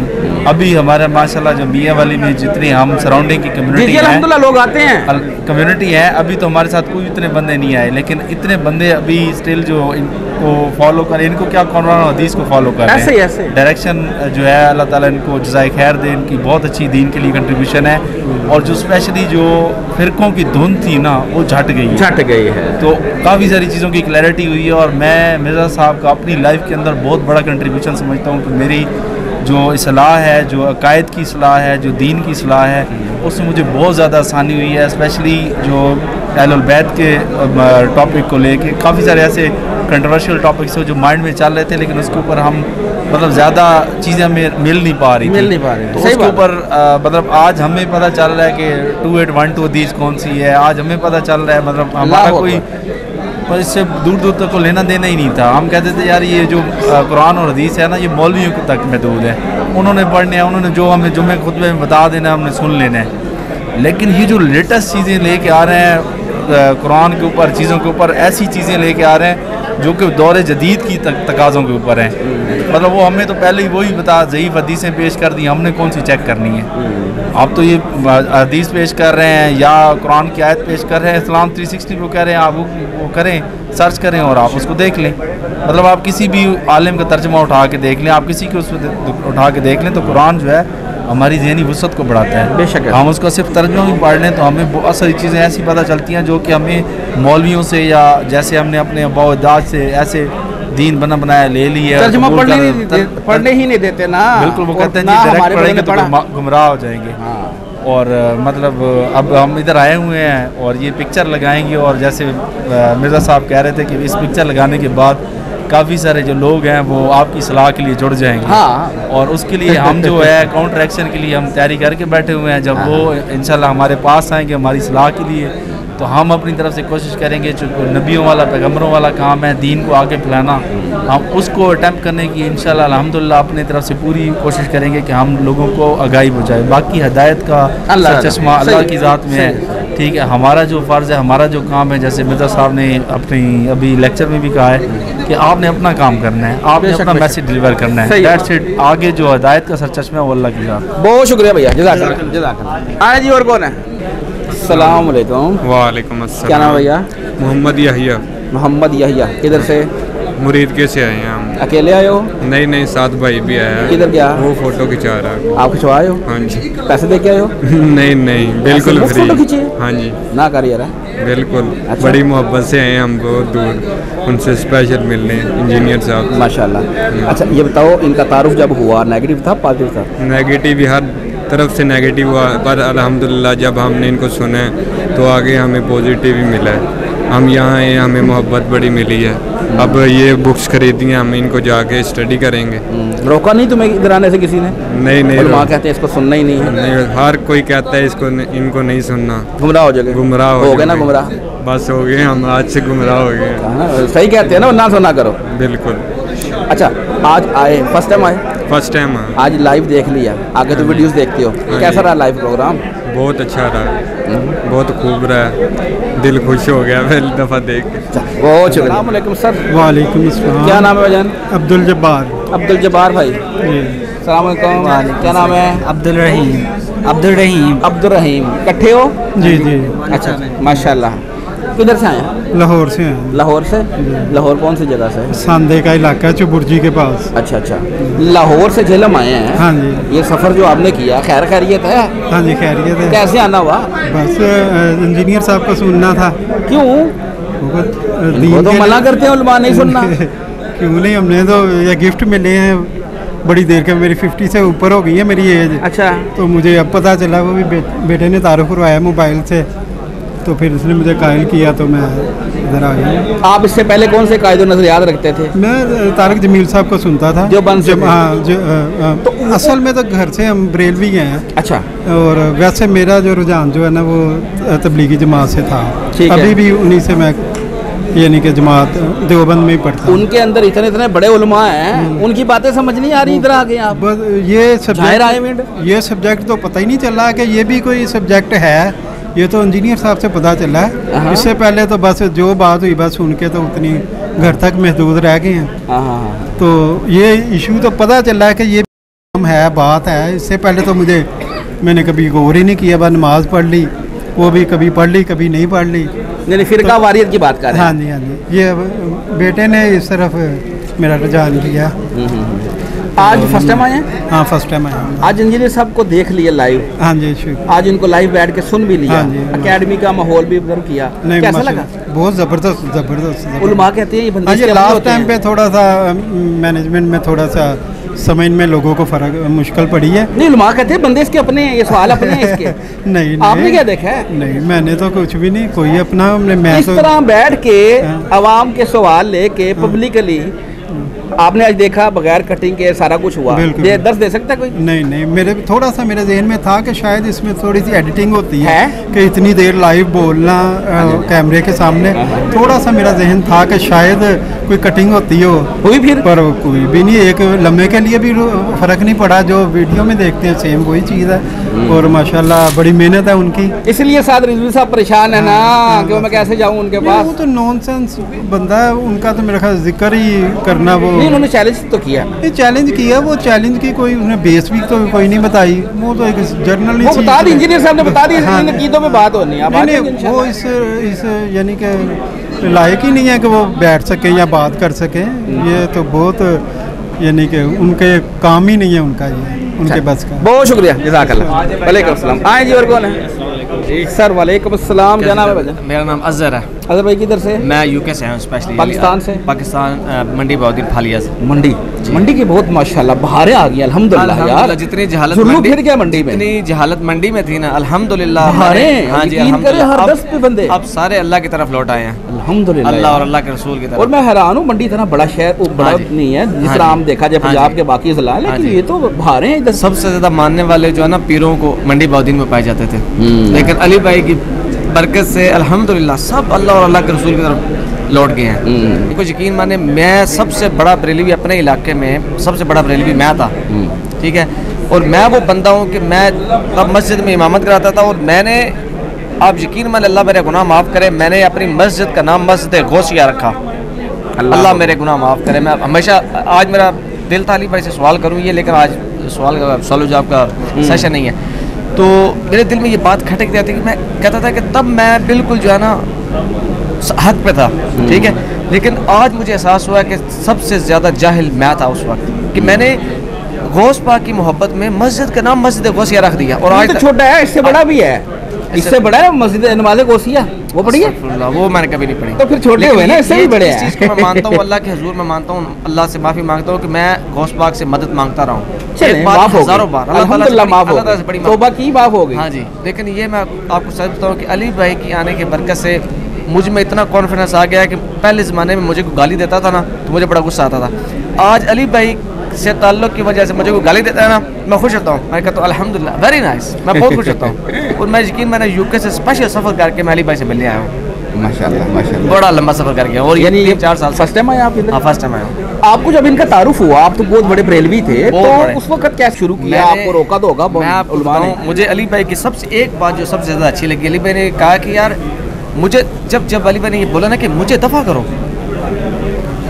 अभी हमारे माशाल्लाह जो मियाँ वाली में जितनी हम सराउंडिंग की कम्युनिटी है, लोग आते हैं, कम्युनिटी है, अभी तो हमारे साथ कोई इतने बंदे नहीं आए, लेकिन इतने बंदे अभी स्टिल जो इनको फॉलो करें, इनको क्या कुरान और हदीस को फॉलो कर रहे हैं। ऐसे डायरेक्शन जो है अल्लाह ताला इनको जज़ाए खैर दे, इनकी बहुत अच्छी दीन के लिए कंट्रीब्यूशन है। और जो स्पेशली जो फिरकों की धुन थी ना, वो झट गई है, तो काफ़ी सारी चीज़ों की क्लैरिटी हुई है। और मैं मिर्ज़ा साहब का अपनी लाइफ के अंदर बहुत बड़ा कंट्रीब्यूशन समझता हूँ कि मेरी जो इस्लाह है, जो अकायद की इस्लाह है, जो दीन की इस्लाह है, उससे मुझे बहुत ज़्यादा आसानी हुई है। स्पेशली जो अहलुल बैत के टॉपिक को लेके काफ़ी सारे ऐसे कंट्रोवर्शियल टॉपिक्स हो जो माइंड में चल रहे थे, लेकिन उसके ऊपर हम मतलब ज़्यादा चीज़ें मिल नहीं पा रही तो उसके ऊपर मतलब आज हमें पता चल रहा है कि 2812 हदीस कौन सी है, आज हमें पता चल रहा है। मतलब हमारा कोई इससे दूर दूर तक को लेना देना ही नहीं था। हम कहते थे यार ये जो कुरान और हदीस है ना, ये मौलवियों तक महदूद है, उन्होंने पढ़ने हैं, उन्होंने जो हमें जुम्मे खुतबे में बता देना, हमने सुन लेना है। लेकिन ये जो लेटेस्ट चीज़ें लेके आ रहे हैं कुरान के ऊपर, चीज़ों के ऊपर, ऐसी चीज़ें लेके आ रहे हैं जो कि दौर जदीद की तकाज़ों के ऊपर हैं। मतलब वो हमें तो पहले ही वही बता ज़ईफ़ हदीसें पेश कर दी, हमने कौन सी चेक करनी है। आप तो ये हदीस पेश कर रहे हैं या कुरान की आयत पेश कर रहे हैं, इस्लाम 360 को कह रहे हैं, आप वो करें, सर्च करें और आप उसको देख लें। मतलब आप किसी भी आलिम का तर्जुमा उठा के देख लें, आप किसी को उठा के देख लें, तो कुरान जो है हमारी ज़हनी वुसअत को बढ़ाता है। बेशक हम उसका सिर्फ तर्जुमा भी पढ़ लें तो हमें बहुत सारी चीज़ें ऐसी पता चलती हैं जो कि हमें मौलवियों से या जैसे हमने अपने अब्बा-ओ-अजदाद से ऐसे दीन बनाया ले लिया, तर्जुमा पढ़ने ही नहीं देते ना। बिल्कुल, वो कहते हैं जी डायरेक्ट पढ़ेंगे तो गुमराह हो जाएंगे। और मतलब अब हम इधर आए हुए हैं और ये पिक्चर लगाएंगे, और जैसे मिर्ज़ा साहब कह रहे थे कि इस पिक्चर लगाने के बाद काफ़ी सारे जो लोग हैं वो आपकी सलाह के लिए जुड़ जाएंगे। और उसके लिए हम जो है काउंटर एक्शन के लिए हम तैयारी करके बैठे हुए हैं। जब वो इंशाल्लाह हमारे पास आएंगे हमारी सलाह के लिए, तो हम अपनी तरफ से कोशिश करेंगे, जो नबियों वाला पैगम्बरों वाला काम है दीन को आगे फैलाना, हम उसको अटैम्प्ट करने की इंशाल्लाह अल्हम्दुलिल्लाह अपनी तरफ से पूरी कोशिश करेंगे कि हम लोगों को आगाही पहुँचाए। बाकी हिदायत का चश्मा अल्लाह की ज़ात में है, ठीक है। हमारा जो फ़र्ज़ है, हमारा जो काम है, जैसे मिर्ज़ा साहब ने अपनी अभी लेक्चर में भी कहा है कि आपने अपना काम करना है, आपने अपना मैसेज डिलीवर करना है, दैट्स इट। आगे जो हिदायत का सर चश्मा है वो अल्लाह की ज़ात। बहुत शुक्रिया भैया, जज़ाकल्लाह। आया जी, और कौन है? अस्सलाम वालेकुम। वालेकुम अस्सलाम। क्या नाम भैया? मोहम्मद यहिया। मोहम्मद यहिया, किधर से? मुरीद के से आए हैं हम। अकेले आए हो? नहीं, साथ भाई भी आया। किधर गया? वो फोटो खिंचा रहा है। आप खिंचवाए हो? हाँ जी। पैसे दे के आए हो? नहीं, बिल्कुल फ्री। फोटो खींचे? हाँ जी। ना कर यार। बिल्कुल। अच्छा? बड़ी मोहब्बत से आए हम बहुत दूर, उनसे स्पेशल मिलने इंजीनियर साहब। माशाल्लाह। अच्छा ये बताओ, इनका तारुफ जब हुआ नेगेटिव था पॉजिटिव था? नेगेटिव ही, हर तरफ से नेगेटिव हुआ, पर अल्हम्दुलिल्लाह जब हमने इनको सुना तो आगे हमें पॉजिटिव ही मिला है। हम यहाँ आए, हमें मोहब्बत बड़ी मिली है। अब ये बुक्स खरीदी हैं, हम इनको जाके स्टडी करेंगे। रोका नहीं तुम्हें इधर आने से किसी ने? नहीं, माँ कहते हैं इसको सुनना ही नहीं है। नहीं, हर कोई कहता है इसको इनको नहीं सुनना, गुमराह हो जाएगा। गुमराह हो गए ना, गुमराह बस हो गए, हम आज से गुमराह हो गए। सही कहते हैं ना, ना सुना करो। बिल्कुल। अच्छा, आज आए, फर्स्ट टाइम आए? First time. आज लाइव देख लिया, आगे तो वीडियोस देखते हो, कैसा रहा लाइव प्रोग्राम? बहुत अच्छा रहा, बहुत खूब रहा, दिल खुश हो गया पहली दफ़ा देख के। बहुत शुक्रिया। अस्सलाम वालेकुम सर। वालेकुम अस्सलाम। क्या नाम है भाईजान? अब्दुल जब्बार। अब्दुल जब्बार भाई, अस्सलाम वालेकुम। क्या नाम है? अब्दुल रहीम। अब्दुल रहीम। अब्दुल रहीम, इकट्ठे हो? जी। अच्छा, माशाल्लाह। किधर से आए? लाहौर से हैं। लाहौर से? लाहौर कौन सी जगह से? सांदे का इलाका है, चुबुर्जी के पास। अच्छा, लाहौर से झेलम आए हैं? हाँ जी। ये सफ़र जो आपने किया खैर खैरियत है? हाँ जी, खैरियत है। कैसे आना हुआ? बस इंजीनियर साहब को सुनना था। क्यों? वो तो मना करते हैं उलमा नहीं सुनना। क्यों नहीं, हमने तो ये गिफ्ट मिले हैं बड़ी देर के, मेरी 50 से ऊपर हो गई है मेरी एज। अच्छा। तो मुझे अब पता चला, वो भी बेटे ने तारुफ करवाया मोबाइल से, तो फिर उसने मुझे कायल किया तो मैं इधर आ गया। आप इससे पहले कौन से कायदे नजर याद रखते थे? मैं तारिक जमील साहब को सुनता था। जो बन तो असल में तो घर से हम बरेलवी गए हैं। अच्छा। और वैसे मेरा जो रुझान जो है ना वो तबलीगी जमात से था। अभी भी उन्हीं से मैं, यानी कि जमात देवबंद में ही पढ़ता। उनके अंदर इतने बड़े उलमा हैं, उनकी बातें समझ नहीं आ रही, इधर आ गए आप। ये सब्जेक्ट तो पता ही नहीं चला कि ये भी कोई सब्जेक्ट है। ये तो इंजीनियर साहब से पता चला है। इससे पहले तो बस जो बात हुई बस सुन के तो उतनी घर तक महदूद रह गए हैं। तो ये इशू तो पता चला है कि ये है बात है। इससे पहले तो मैंने कभी गौर ही नहीं किया, बस नमाज पढ़ ली, वो भी कभी पढ़ ली कभी नहीं पढ़ ली। यानी फिरका वारियत की बात कर रहे हैं। हाँ जी हाँ जी, ये बेटे ने इस तरफ मेरा रुझान किया। आज फर्स्ट टाइम आए हैं? हाँ फर्स्ट टाइम आए हैं। आज इंजीनियर साहब को देख लिया लाइव? हाँ जी शुक्र। आज इनको लाइव बैठ के सुन भी लिया? हाँ जी। अकेडमी का माहौल भी ऑब्जर्व किया? कैसा लगा? बहुत ज़बरदस्त। उलमा कहते हैं ये बंदे के लास्ट टाइम पे थोड़ा सा मैनेजमेंट में थोड़ा सा समझ में लोगों को फर्क मुश्किल पड़ी है। नहीं उलमा कहते हैं बंदे इसके अपने हैं, ये सवाल अपने हैं इसके। नहीं आपने क्या देखा है? नहीं मैंने तो कुछ भी नहीं, कोई अपना मैं इस तरह बैठ के आवाम के सवाल लेके पब्लिकली आपने आज देखा बगैर कटिंग के सारा कुछ हुआ, ये दर्द दे सकता है कोई? नहीं मेरे थोड़ा सा मेरे जहन में था कि शायद इसमें थोड़ी सी एडिटिंग होती है कि इतनी देर लाइव बोलना कैमरे के सामने, थोड़ा सा मेरा जहन था कि शायद कोई कटिंग होती हो, हुई फिर पर कोई भी नहीं। एक लम्हे के लिए भी फर्क नहीं पड़ा, जो वीडियो में देखते हैं सेम वही चीज़ है। और माशाल्लाह बड़ी मेहनत है उनकी। इसलिए साथ रिजवी साहब परेशान है ना कि मैं कैसे जाऊँ उनके पास। वो तो नॉनसेंस बंदा है, उनका तो मेरा ख्याल जिक्र ही करना वो उन्होंने चैलेंज तो किया। चैलेंज किया, वो चैलेंज की कोई उन्हें बेस भी तो कोई नहीं बताई, वो तो एक जर्नलिस्ट वो बता दी, इंजीनियर साहब ने बता दी। हाँ, इन कीदों में बात होनी है। नहीं वो इस यानी कि लायक ही नहीं है कि वो बैठ सके या बात कर सके। ये तो बहुत यानी कि उनके काम ही नहीं है उनका, ये उनके बस का। बहुत शुक्रिया, जज़ाकल्लाह। वालेकुम अस्सलाम। आए जी, और कौन है? सर वालेकुम अस्सलाम। क्या नाम है भाई? मेरा नाम अजहर है। अजहर भाई किधर से? मैं यूके से हूँ, स्पेशली पाकिस्तान से। पाकिस्तान मंडी बहाउद्दीन फालिया से। मंडी की बहुत माशाल्लाह बहारें आ गई अल्हम्दुलिल्लाह यार। जितनी जहालत फिर क्या मंडी में, जितनी जहालत मंडी में थी ना अल्हम्दुलिल्लाह बहारें। हाँ जी अल्हम्दुलिल्लाह, हर 10 पे बंदे अब सारे अल्लाह की तरफ लौट आए हैं अल्हम्दुलिल्लाह, अल्लाह और अल्लाह के रसूल की तरफ। और मैं हैरान हूँ, मंडी इतना बड़ा शहर बड़ा नहीं है जिस तरह हम देखा जाए पंजाब के बाकी जिला, लेकिन ये तो बहारें इधर। सबसे ज्यादा मानने वाले जो है ना पीरों को मंडी बहाउद्दीन में पाए जाते थे, लेकिन अली भाई की बरकत से अल्हम्दुलिल्लाह सब अल्लाह और अल्लाह के रसूल की तरफ लौट गए हैं। कुछ यकीन माने, मैं सबसे बड़ा बरेलवी अपने इलाके में सबसे बड़ा बरेलवी मैं था, ठीक है। और मैं वो बंदा हूँ कि मैं अब मस्जिद में इमामत कराता था, और मैंने, आप यकीन माने अल्लाह मेरे गुनाह माफ़ करे, मैंने अपनी मस्जिद का नाम मस्जिद गौसिया रखा। अल्लाह मेरे गुनाह माफ़ करे। मैं हमेशा, आज मेरा दिल था अली भाई से सवाल करूँ ये, लेकिन आज सवाल जवाब का सेशन नहीं है, तो मेरे दिल में ये बात खटक जाती कि मैं कहता था कि तब मैं बिल्कुल जो है ना हक पे था, ठीक है। लेकिन आज मुझे एहसास हुआ कि सबसे ज़्यादा जाहिल मैं था उस वक्त, कि मैंने गौस पाक की मोहब्बत में मस्जिद का नाम मस्जिद गौसिया रख दिया। और आज तो छोटा है, इससे बड़ा भी है, इससे बड़ा है मस्जिद नमाज गौसिया, वो पढ़ी है? वो मैंने कभी नहीं पढ़ी। तो फिर छोटे हुए ना, इससे भी बड़े हैं। इस चीज़ को मैं मानता हूँ, अल्लाह के हुजूर में मानता हूँ, अल्लाह से माफ़ी मांगता हूँ कि मैं गौस पाक से मदद मांगता रहा हूँ। हज़ारों बार अल्हम्दुलिल्लाह माफ़ हो गई, तौबा की माफ़ हो गई। हाँ जी, लेकिन ये मैं आपको सच बताऊँ कि अली भाई की आने की बरकत से मुझ में इतना कॉन्फिडेंस आ गया कि पहले ज़माने में मुझे कोई गाली देता था ना तो मुझे बड़ा गुस्सा आता था। आज अली भाई से ताल्लुक़ की वजह से मुझे कोई गाली देता है ना, मैं खुश होता हूँ, मैं कहता हूँ अल्हम्दुलिल्लाह वेरी नाइस, मैं बहुत खुश होता हूँ। और मैं यकीन, मैंने यूके से स्पेशल सफ़र करके मैं अली भाई से मिलने आया हूँ। माशाल्लाह माशाल्लाह, बड़ा लंबा सफ़र करके। और यानी 3-4 साल फर्स्ट टाइम आए आप इधर? हाँ फर्स्ट टाइम आया हूँ। आपको जब इनका तारुफ हुआ, आप तो बहुत बड़े बरेलवी थे, तो उस वक्त क्या शुरू किया? आपको रोका तो होगा? मैं आपको बताऊँ, मुझे अली भाई की सबसे एक बात जो सबसे ज़्यादा अच्छी लगी, अली भाई ने कहा कि यार मुझे जब अली भाई ने ये बोला ना कि मुझे दफ़ा करो,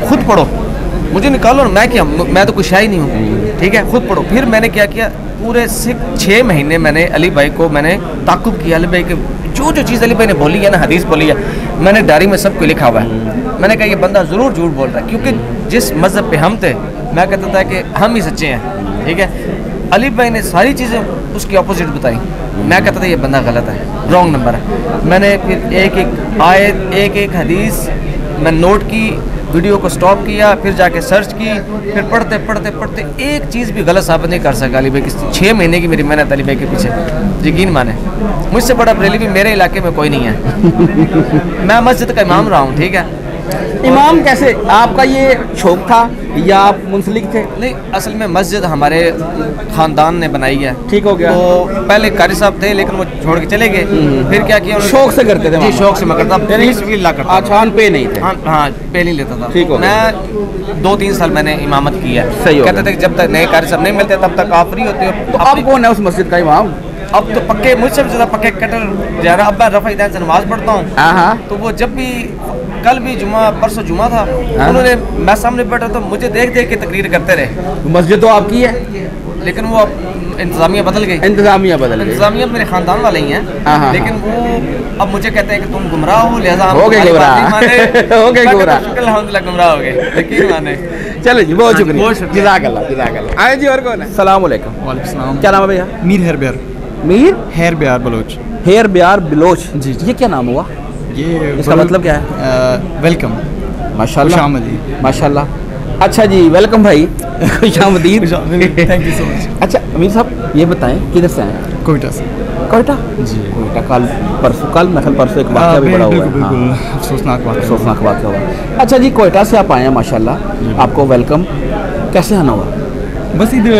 खुद पढ़ो, मुझे निकालो ना, मैं क्या, मैं तो कुछ शाही नहीं हूँ, ठीक है, खुद पढ़ो। फिर मैंने क्या किया, पूरे 6 महीने मैंने अली भाई को मैंने ताक़ुब किया। अली भाई के जो चीज़ अली भाई ने बोली है ना, हदीस बोली है, मैंने डायरी में सब कुछ लिखा हुआ है। मैंने कहा ये बंदा ज़रूर झूठ बोल रहा है, क्योंकि जिस मज़हब पे हम थे, मैं कहता था कि हम ही सच्चे हैं, ठीक है। अली भाई ने सारी चीज़ें उसकी अपोजिट बताई, मैं कहता था ये बंदा गलत है, रॉन्ग नंबर है। मैंने फिर एक आयत, एक हदीस मैं नोट की, वीडियो को स्टॉप किया, फिर जाके सर्च की, फिर पढ़ते पढ़ते पढ़ते एक चीज़ भी गलत साबित नहीं कर सका अली भाई की। 6 महीने की मेरी मेहनत अली भाई के पीछे, यकीन माने, मुझसे बड़ा बरेलवी मेरे इलाके में कोई नहीं है। मैं मस्जिद का इमाम रहा हूँ, ठीक है। इमाम कैसे, आपका ये शौक था या आप मुंसलिक थे? नहीं, असल में मस्जिद हमारे ख़ानदान ने बनाई है। ठीक हो गया। तो पहले कारी साहब थे, लेकिन वो छोड़ के चले गए। फिर क्या किया, शौक से करते थे? जी शौक से मैं करता, अच्छा, पे नहीं थे? हाँ, पे नहीं लेता था। ठीक हो गया। मैं 2-3 साल मैंने इमामत की है। सही हो कहते थे जब तक नए कारी साहब नहीं मिलते तब तक आप फ्री होते हो। तो अब कौन है उस मस्जिद का इमाम? अब तो पक्के, मुझसे ज़्यादा पक्के कटर जा रहा। अब मैं रफ़ा दैन से नमाज़ पढ़ता हूँ, तो वो जब भी, कल भी जुमा, परसों जुमा था, उन्होंने, मैं सामने बैठा तो मुझे देख देख के तकरीर करते रहे। मस्जिद तो आपकी है? लेकिन वो अब इंतजामिया बदल गई। इंतजामिया बदल गई। इंतजामिया मेरे खानदान वाले ही हैं, लेकिन वो अब मुझे कहते हैं कि तुम गुमराह हो, लिहाजा हो गए गुमराह हो गए गुमराह। अल्हम्दुलिल्लाह गुमराह हो गए, यकीन माने। चलो जी, बहुत शुक्रिया, जज़ाकल्लाह जज़ाकल्लाह। आए जी, और कौन है? अस्सलाम वालेकुम। वालेकुम सलाम। क्या नाम है भैया? मीर हेर ब्यार। मीर हेर ब्यार बलोच। हेर ब्यार बलोच जी। ये क्या नाम हुआ? ये इसका मतलब क्या है? वेलकम, माशाल्लाह खुशामदीद। माशाल्लाह। अच्छा जी, वेलकम भाई, खुशामदीद। Thank you so much. अच्छा अमीर साहब, ये बताएं किधर से आए हैं? कोयटा से। कोयटा जी। कोयटा कल परसों, कल नखल परसों एक वाक़या भी बड़ा हुआ है। बिल्कुल अफसोसनाक वाक़या हुआ। अच्छा जी, कोयटा से आप आए हैं माशाल्लाह, आपको वेलकम। कैसे आना हुआ? बस इधर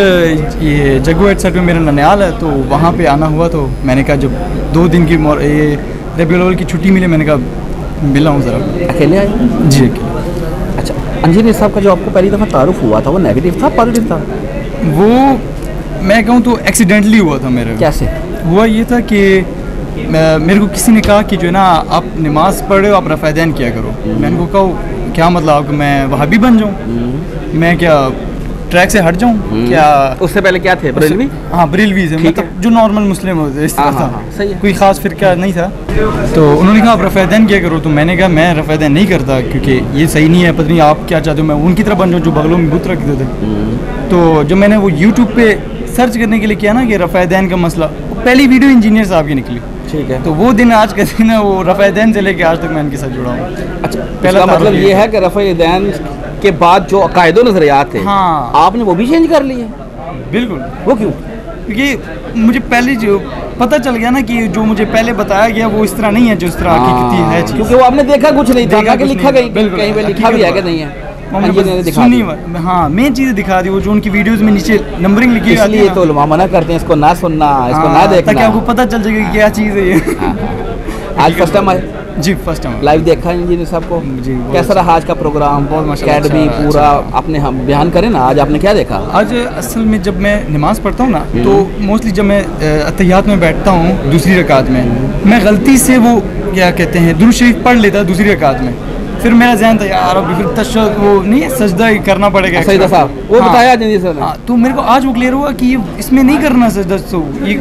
ये जग्गू एट साइड में मेरा ननियाल है, तो वहाँ पे आना हुआ। तो मैंने कहा जब 2 दिन की ये रबीउल अव्वल की छुट्टी मिले, मैंने कहा मिला हूँ ज़रा। अकेले आए? जी अकेले। अच्छा, इंजीनियर साहब का जो आपको पहली दफ़ा तारुफ हुआ था वो नेगेटिव था पॉजिटिव था? वो मैं कहूँ तो एक्सीडेंटली हुआ था मेरे। कैसे हुआ? ये था कि मेरे को किसी ने कहा कि जो है ना, आप नमाज़ पढ़ रहे हो, आप रफ़ादैन किया करो। मैंने को कहा क्या मतलब आपको, मैं वहाबी बन जाऊँ? मैं क्या ट्रैक से हट जाऊँ क्या? उससे पहले क्या थे? बरेलवी? हाँ बरेलवी से, मतलब जो नॉर्मल मुस्लिम होते हैं इस तरह था। सही है। कोई ख़ास फ़िरका नहीं था। तो उन्होंने कहा आप रफ़ादैन किया करो। तो मैंने कहा मैं रफ़ादैन नहीं करता, क्योंकि ये सही नहीं है। पता नहीं आप क्या चाहते हो, मैं उनकी तरह बन जाऊँ जो बगलों में बुत रखते थे। तो जब मैंने वो यूट्यूब पे सर्च करने के लिए किया ना कि रफ़ादैन का मसला, पहली वीडियो इंजीनियर साहब की निकली। ठीक है। तो वो दिन आज का दिन है, वो रफ़ादैन से लेके आज तक मैं इनके साथ जुड़ा हूँ। अच्छा, पहला मतलब ये है कि रफ़ादैन के बाद जो अकायदो नजरियात थे, हाँ, आपने वो भी चेंज कर लिए? बिल्कुल। वो क्यों? क्योंकि मुझे पहले जो पता चल गया ना कि जो मुझे पहले बताया गया वो इस तरह नहीं है जिस तरह हकीकती है चीज़। क्योंकि वो आपने देखा कुछ नहीं था कि लिखा गई, कहीं पे लिखा भी है कि नहीं है? सुनी, हाँ मेन चीज़ें दिखा दी, वो जो उनकी वीडियोस में नीचे नंबरिंग लिखी है। इसलिए तो उलमा मना करते हैं इसको ना सुनना, इसको ना देखना, ताकि आपको पता चल जाएगा कि क्या चीज़ है ये। आज फर्स्ट टाइम आए? जी फर्स्ट टाइम लाइव देखा इंजीनियर साहब को जी। कैसा रहा आज का प्रोग्राम? अकेडमी पूरा आपने, हम बयान करें ना, आज आपने क्या देखा? आज असल में जब मैं नमाज पढ़ता हूँ ना, तो मोस्टली जब मैं अत्तहियात में बैठता हूँ दूसरी रकात में, मैं गलती से वो क्या कहते हैं दुरूद शरीफ पढ़ लेता दूसरी रकात में। फिर मेरा ज़हन था यार अभी फिर तशहहुद वो नहीं, सजदा ही करना पड़ेगा। सही दफ़ा वो बताया जी सर ने। तो मेरे को आज वो क्लियर हुआ कि ये इसमें नहीं करना सजदा, तो ये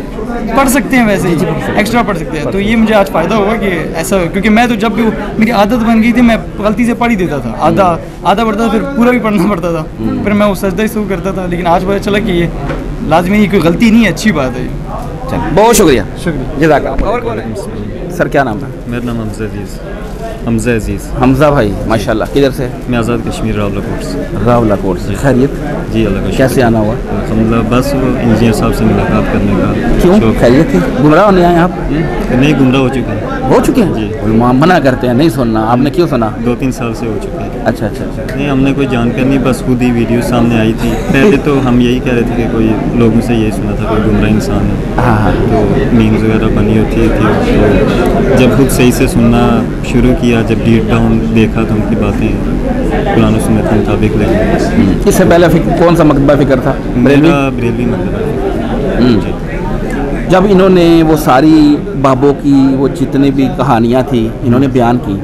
पढ़ सकते हैं वैसे ही, एक्स्ट्रा पढ़ सकते हैं। तो ये मुझे आज फ़ायदा हुआ कि ऐसा, क्योंकि मैं तो जब भी मेरी आदत बन गई थी, मैं गलती से पढ़ ही देता था, आधा पढ़ता था, फिर पूरा भी पढ़ना पड़ता था, फिर मैं वो सजदा ही शुरू करता था। लेकिन आज पता चला कि ये लाजमी कोई गलती नहीं है, अच्छी बात है। चलो बहुत शुक्रिया। जज़ाकल्लाह। और कौन है सर? क्या नाम है? मेरा नाम हमजा अजीज़। हमजा अजीज़। हमजा भाई माशाल्लाह, किधर से? मैं आज़ाद कश्मीर रावलाकोट से। रावलाकोट से। खैरियत? जी अल्लाह का। कैसे आना हुआ? मतलब बस वो इंजीनियर साहब से मुलाकात करने का। क्यों? खैरियत थी? गुमराह होने आए आप? नहीं, गुमराह हो चुके हैं। हो चुके हैं जी? उलमा मना करते हैं नहीं सुनना, आपने क्यों सुना? 2-3 साल से हो चुके हैं। अच्छा अच्छा अच्छा। नहीं, हमने कोई जानकारी नहीं, बस खुद ही वीडियो सामने आई थी। पहले तो हम यही कह रहे थे कि कोई लोगों से यही सुना था कोई गुमराह इंसान है। हाँ। तो मीम्स वगैरह बनी होती थी। तो जब खुद सही से सुनना शुरू किया, जब डीप डाउन देखा तो उनकी बातें कुरान और सुन्नत के मुताबिक लगी। इससे पहले कौन सा मकतबा फ़िक्र था? बरेलवी मकतबा। जब इन्होंने वो सारी बाबों की वो जितनी भी कहानियाँ थी इन्होंने बयान की,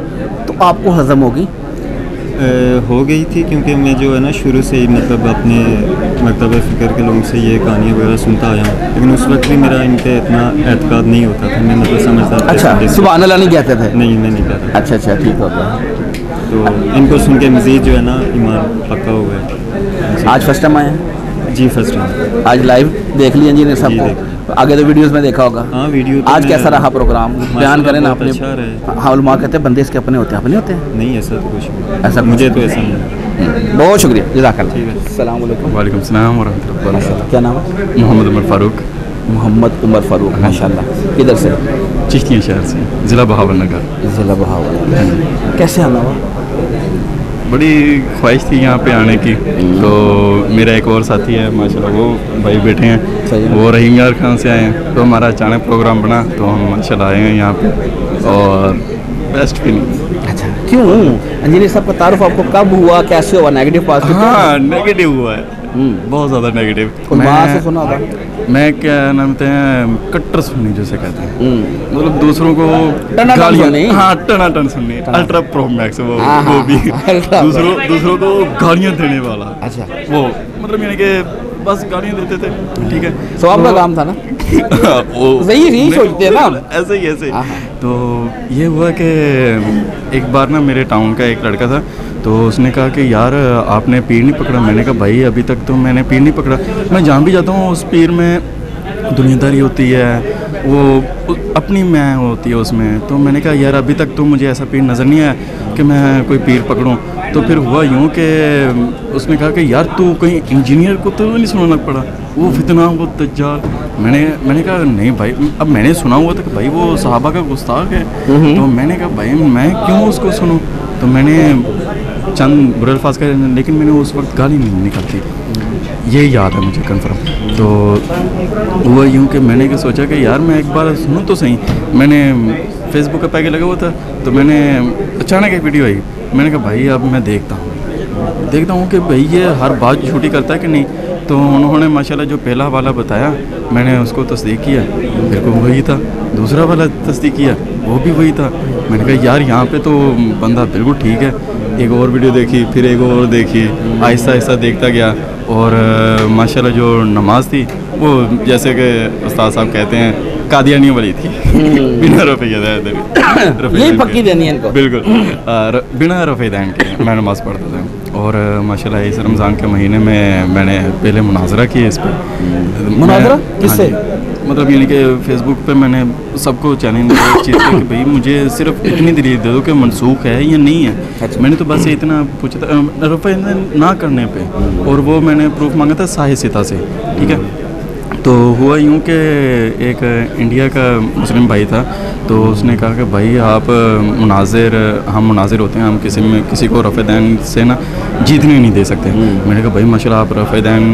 तो आपको हज़म होगी? हो गई थी, क्योंकि मैं जो है ना शुरू से ही मतलब अपने मकतबा फ़िक्र के लोगों से ये कहानियाँ वगैरह सुनता आया हूँ। लेकिन उस वक्त भी मेरा इन पर इतना एतकाद नहीं होता था, मैं मतलब समझता था। अच्छा, सुभान अल्लाह नहीं कहते थे? नहीं, मैं नहीं कहता। अच्छा अच्छा, ठीक हो गया। तो इनको सुन के मज़ीद जो है ना ईमान पक्का हो गया। आज फर्स्ट टाइम आए हैं? जी फर्स्ट टाइम। आज लाइव देख लिया इंजीनियर साहब को? आगे तो वीडियोस में देखा होगा। हाँ वीडियो तो आज कैसा रहा प्रोग्राम? बयान करें ना अपने। अच्छा रहे। हाँ उलमा कहते हैं बंदे इसके अपने होते हैं, अपने होते हैं? नहीं ऐसा तो कुछ नहीं, ऐसा मुझे तो ऐसा नहीं। बहुत शुक्रिया, जज़ाकल्लाह। ठीक है। अस्सलाम वालेकुम। वालेकुम सलाम व रहमतुल्लाह। माशाल्लाह, क्या नाम है? मोहम्मद उमर फ़ारूक। मोहम्मद उमर फ़ारूक, माशाल्लाह। किधर से? चिश्तिया शहर से, ज़िला बहावल नगर। ज़िला बहावल। कैसे आना हुआ? बड़ी ख्वाहिश थी यहाँ पे आने की। तो मेरा एक और साथी है माशाल्लाह, वो भाई बैठे हैं, वो रहीमयार खान से आए हैं। तो हमारा अचानक प्रोग्राम बना तो हम माशाल्लाह आए हैं यहाँ पे, और बेस्ट फीलिंग। अच्छा, क्यों? इंजीनियर साहब का तारुफ आपको कब हुआ, कैसे हुआ? Negative positive? हाँ नेगेटिव हुआ है, बहुत ज़्यादा नेगेटिव। से सुना था मैं क्या नाम हैं कट्टर सुननी जैसे कहते हैं, मतलब दूसरों को गालियाँ, हाँ टनाटन सुननी, अल्ट्रा प्रो मैक्स वो भी दूसरों को गालियाँ देने वाला। अच्छा, वो मतलब यानी कि बस गालियाँ देते थे, ठीक है। सवाब का काम था ना। सही यही सोचते हैं ना हम। ऐसे ही ऐसे। तो ये हुआ कि एक बार ना मेरे टाउन का एक लड़का था, तो उसने कहा कि यार आपने पीर नहीं पकड़ा। मैंने कहा भाई अभी तक तो मैंने पीर नहीं पकड़ा, मैं जहाँ भी जाता हूँ उस पीर में दुनियादारी होती है, वो अपनी मैं होती है उसमें। तो मैंने कहा यार अभी तक तो मुझे ऐसा पीर नज़र नहीं आया कि मैं कोई पीर पकड़ूं। तो फिर हुआ यूँ कि उसने कहा कि यार तू कहीं इंजीनियर को तो नहीं सुनाना पड़ा, वो फितना वो दज्जाल। मैंने कहा नहीं भाई, अब मैंने सुना हुआ था कि भाई वो सहाबा का गुस्ताख है। तो मैंने कहा भाई मैं क्यों उसको सुनूं। तो मैंने चंद बुरे अल्फाज का, लेकिन मैंने उस वक्त गाली नहीं निकलती, ये याद है मुझे कंफर्म। तो हुआ यूँ कि मैंने क्या सोचा कि यार मैं एक बार सुनूं तो सही। मैंने फेसबुक का पैकेज लगा हुआ था, तो मैंने अचानक एक वीडियो आई। मैंने कहा भाई अब मैं देखता हूँ कि भाई ये हर बात झूठी करता है कि नहीं। तो उन्होंने माशाल्लाह जो पहला वाला बताया मैंने उसको तस्दीक किया, बिल्कुल वही था। दूसरा वाला तस्दीक किया, वो भी वही था। मैंने कहा यार यहाँ पे तो बंदा बिल्कुल ठीक है। एक और वीडियो देखी, फिर एक और देखी, आहिस्ता आहिस्ता देखता गया। और माशाल्लाह जो नमाज थी वो जैसे कि उस्ताद साहब कहते हैं कादियानी वाली थी। बिना रफ़े दैन यही पक्की देनी है इनको, बिल्कुल बिना रफ़े दैन के मैं नमाज़ पढ़ता था। और माशाल्लाह इस रमज़ान के महीने में मैंने पहले मुनाजरा किया इस पर। मुनाजरा किससे? मतलब यानी कि फेसबुक पे मैंने सबको चैलेंज किया इस चीज़ का कि भाई मुझे सिर्फ इतनी दलील दे दो कि मनसूख है या नहीं है। मैंने तो बस इतना पूछा था रफ़ा ना करने पे, और वो मैंने प्रूफ मांगा था साहिद सिता से, ठीक है। तो हुआ यूँ कि एक इंडिया का मुस्लिम भाई था, तो उसने कहा कि भाई आप हम मुनाजिर होते हैं, हम किसी को रफ़े दैन से ना जीतने नहीं दे सकते। मैंने कहा भाई माशाल्लाह आप रफ़े दैन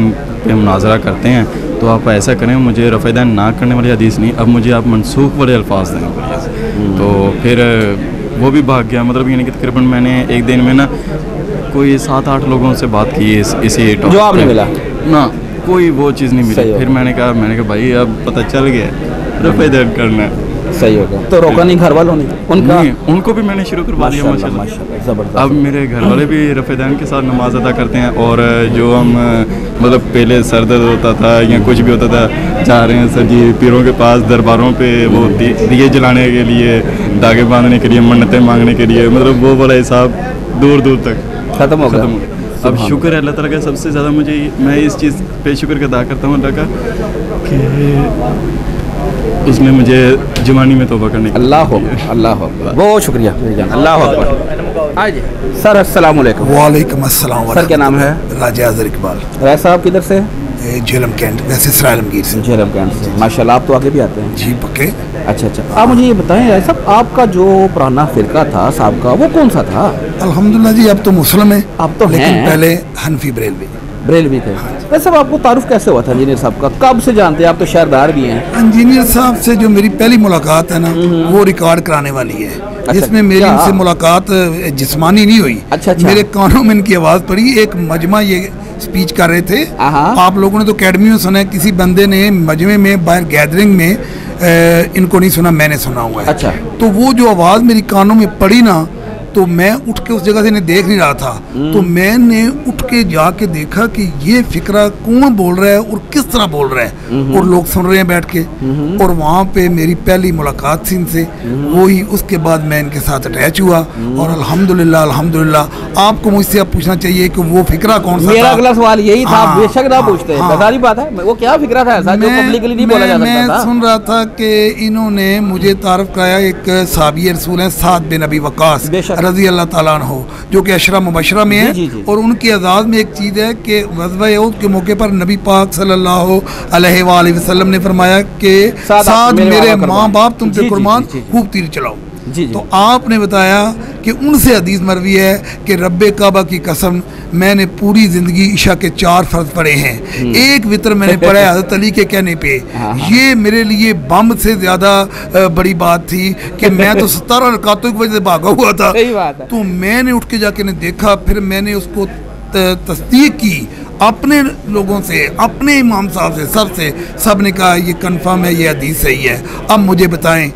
पे मुनाजरा करते हैं, तो आप ऐसा करें मुझे रफ़े दैन ना करने वाली हदीस नहीं, अब मुझे आप मनसूख वाले अल्फाज दें प्लीज़। तो फिर वो भी भाग गया। मतलब यानी कि तकरीबन मैंने एक दिन में ना कोई 7-8 लोगों से बात की इसी टॉपिक। जवाब नहीं मिला ना, कोई वो चीज़ नहीं मिली। फिर मैंने कहा भाई अब पता चल गया रफ़े दैन करना है। सही हो गया। तो रोका नहीं घर वालों ने उनका? उनको भी मैंने शुरू करवा दिया माशाल्लाह। ज़बरदस्त। अब मेरे घर वाले भी रफ़े दैन के साथ नमाज अदा करते हैं। और जो हम मतलब पहले सर दर्द होता था या कुछ भी होता था, जा रहे हैं सर जी पीरों के पास, दरबारों पे वो दिए जलाने के लिए, धागे बांधने के लिए, मन्नतें मांगने के लिए, मतलब वो वाला हिसाब दूर दूर तक ख़त्म हो गया। अब शुक्र है अल्लाह ताला का, सबसे ज़्यादा मैं इस चीज़ पे शुक्र अदा करता हूँ अल्लाह का कि उसने मुझे जवानी में तौबा करने की। अल्लाह बहुत शुक्रिया अल्लाह अकबर। आज सर अस्सलाम वालेकुम। वालेकुम अस्सलाम। सर क्या नाम है? राजा अजहर इकबाल। राय साहब किधर से? झेलम कैंट, वैसे सरायलमगीर से। झेलम कैंट से माशाल्लाह। आप तो आगे भी आते हैं? जी पक्के। अच्छा। आप मुझे ये बताएं राय साहब, आपका जो पुराना फिरका था साहब का, वो कौन सा था? अल्हम्दुलिल्लाह जी अब तो मुस्लिम है, अब तो लेकिन पहले हनफी ब्रेलवी थे। वैसे आपको तारुफ कैसे हुआ था इंजीनियर साहब का? कब से जानते हैं आप? तो शहरदार भी हैं। इंजीनियर साहब से जो मेरी पहली मुलाकात है ना, वो रिकॉर्ड कराने वाली है। अच्छा, जिसमें मेरी उनसे मुलाकात जिस्मानी नहीं हुई। अच्छा। मेरे कानों में इनकी आवाज़ पड़ी। एक मजमा ये स्पीच कर रहे थे, आप लोगों ने तो अकेडमी में सुना है, किसी बंदे ने मजमे में बाहर गैदरिंग में इनको नहीं सुना, मैंने सुना हुआ है। अच्छा। तो वो जो आवाज़ मेरी कानों में पड़ी ना, तो मैं उठ के उस जगह से इन्हें देख नहीं रहा था, तो मैंने उठ के जाके देखा कि ये फिक्रा कौन बोल रहा है और किस तरह बोल रहा है, और लोग सुन रहे हैं बैठ के। और वहाँ पे मेरी पहली मुलाकात थी इनसे, वही उसके बाद मैं इनके साथ अटैच हुआ। और अल्हम्दुलिल्लाह आपको मुझसे अब पूछना चाहिए कि वो फिक्रा कौन सा था। मेरा अगला सवाल यही था। बेशक ना पूछते, सारी बात है, वो क्या फिक्रा था ऐसा जो पब्लिकली नहीं बोला जा सकता था? मैं सुन रहा था कि इन्होंने मुझे तारुफ कराया एक साहबी रसूल है साद बिन अबी वक्कास रज़ी अल्लाह ताला अन्हु, जो कि अशरा मुबशरा में है। और उनकी आज़ाद में एक चीज़ है कि ग़ज़वा उहद के मौके पर नबी पाक सल्लल्लाहु अलैहि वसल्लम ने फरमाया कि साद मेरे माँ बाप तुम पे कुर्बान, खूब तीर चलाओ। तो आपने बताया कि उनसे हदीस मरवी है कि रब्बे काबा की कसम मैंने पूरी ज़िंदगी ईशा के 4 फ़र्ज़ पढ़े हैं, एक वितर मैंने पढ़ा है हज़रत अली के कहने पे। ये मेरे लिए बम से ज़्यादा बड़ी बात थी कि मैं तो 17 रकातों की वजह से भागा हुआ था। तो मैंने उठ के जाके देखा, फिर मैंने उसको तस्दीक की अपने लोगों से, अपने इमाम साहब से, सब ने कहा ये कन्फर्म है, ये हदीस सही है। अब मुझे बताएं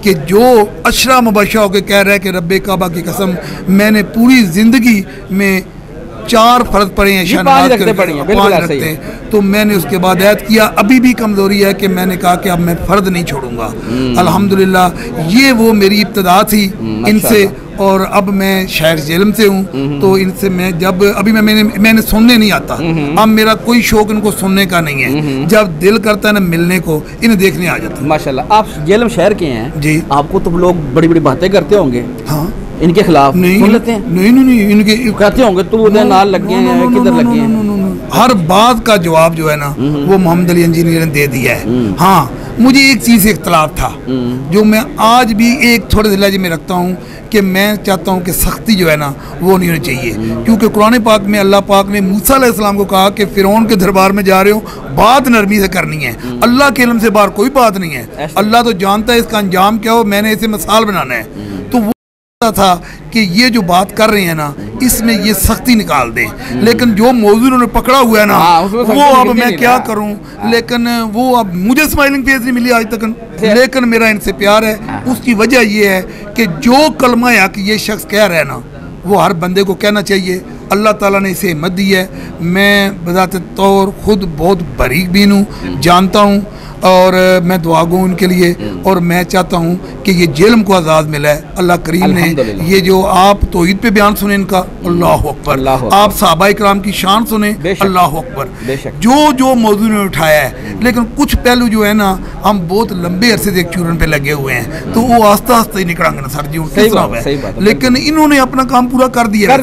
कि जो अशरा मुबशरा होकर कह रहा है कि रब्बे काबा की कसम मैंने पूरी ज़िंदगी में 4 फर्ज पड़े हैं, ईशा नमाज करके 5 रखते हैं। तो मैंने उसके बाद ऐद किया, अभी भी कमज़ोरी है कि मैंने कहा कि अब मैं फ़र्द नहीं छोड़ूंगा। अल्हम्दुलिल्लाह ये वो मेरी इब्तिदा थी इनसे, और अब मैं शहर जेलम से हूँ। तो इनसे मैं जब अभी मैंने सुनने नहीं आता, अब मेरा कोई शौक इनको सुनने का नहीं है। जब दिल करता है ना मिलने को, इन्हें देखने आ जाता। माशाल्लाह। आप जेलम शहर के हैं जी, आपको तो लोग बड़ी बड़ी बातें करते होंगे। हाँ, इनके खिलाफ नहीं सुन लेते हैं? नहीं इनके कहते होंगे तू उधर नाल लगे हैं, किधर लगे हैं। हर बात का जवाब जो है ना वो मोहम्मद अली इंजीनियर ने दे दिया है। हाँ, मुझे एक चीज़ से इख्तलाफ था जो मैं आज भी एक थोड़े से लहजे में रखता हूँ कि मैं चाहता हूँ कि सख्ती जो है ना वो नहीं होनी चाहिए, क्योंकि कुरान पाक में अल्लाह पाक ने मूसा अलैहिस्सलाम को कहा कि फिरौन के दरबार में जा रहे हो, बात नरमी से करनी है। अल्लाह के इल्म से बाहर कोई बात नहीं है। अल्लाह तो जानता है इसका अंजाम क्या हो, मैंने इसे मिसाल बनाना है। तो वो था कि ये जो बात कर रहे हैं ना इसमें ये सख्ती निकाल दें, लेकिन जो मौजूद उन्होंने पकड़ा हुआ है ना वो अब मैं क्या करूं। लेकिन वो अब मुझे स्माइलिंग फेस नहीं मिली आज तक, लेकिन मेरा इनसे प्यार है। उसकी वजह ये है कि जो कलमा हक ये शख्स कह रहा है ना वो हर बंदे को कहना चाहिए। अल्लाह ताला ने इसे हिम्मत दी है। मैं बजाते तौर खुद बहुत बारीक बीन हूँ, जानता हूँ, और मैं दुआ गो उनके लिए। और मैं चाहता हूँ कि ये जेलम को आज़ाद मिला है। अल्लाह करीम ने ये जो आप तौहीद पे बयान सुने इनका, अल्लाह अकबर, आप सहाबा इकराम की शान सुने, अल्लाह अकबर, जो जो मौजू ने उठाया है। लेकिन कुछ पहलू जो है ना हम बहुत लंबे अरसे से एक चूरन पे लगे हुए हैं, तो वो आस्ता आस्ता ही निकलेंगे ना सर जी। लेकिन इन्होंने अपना काम पूरा कर दिया।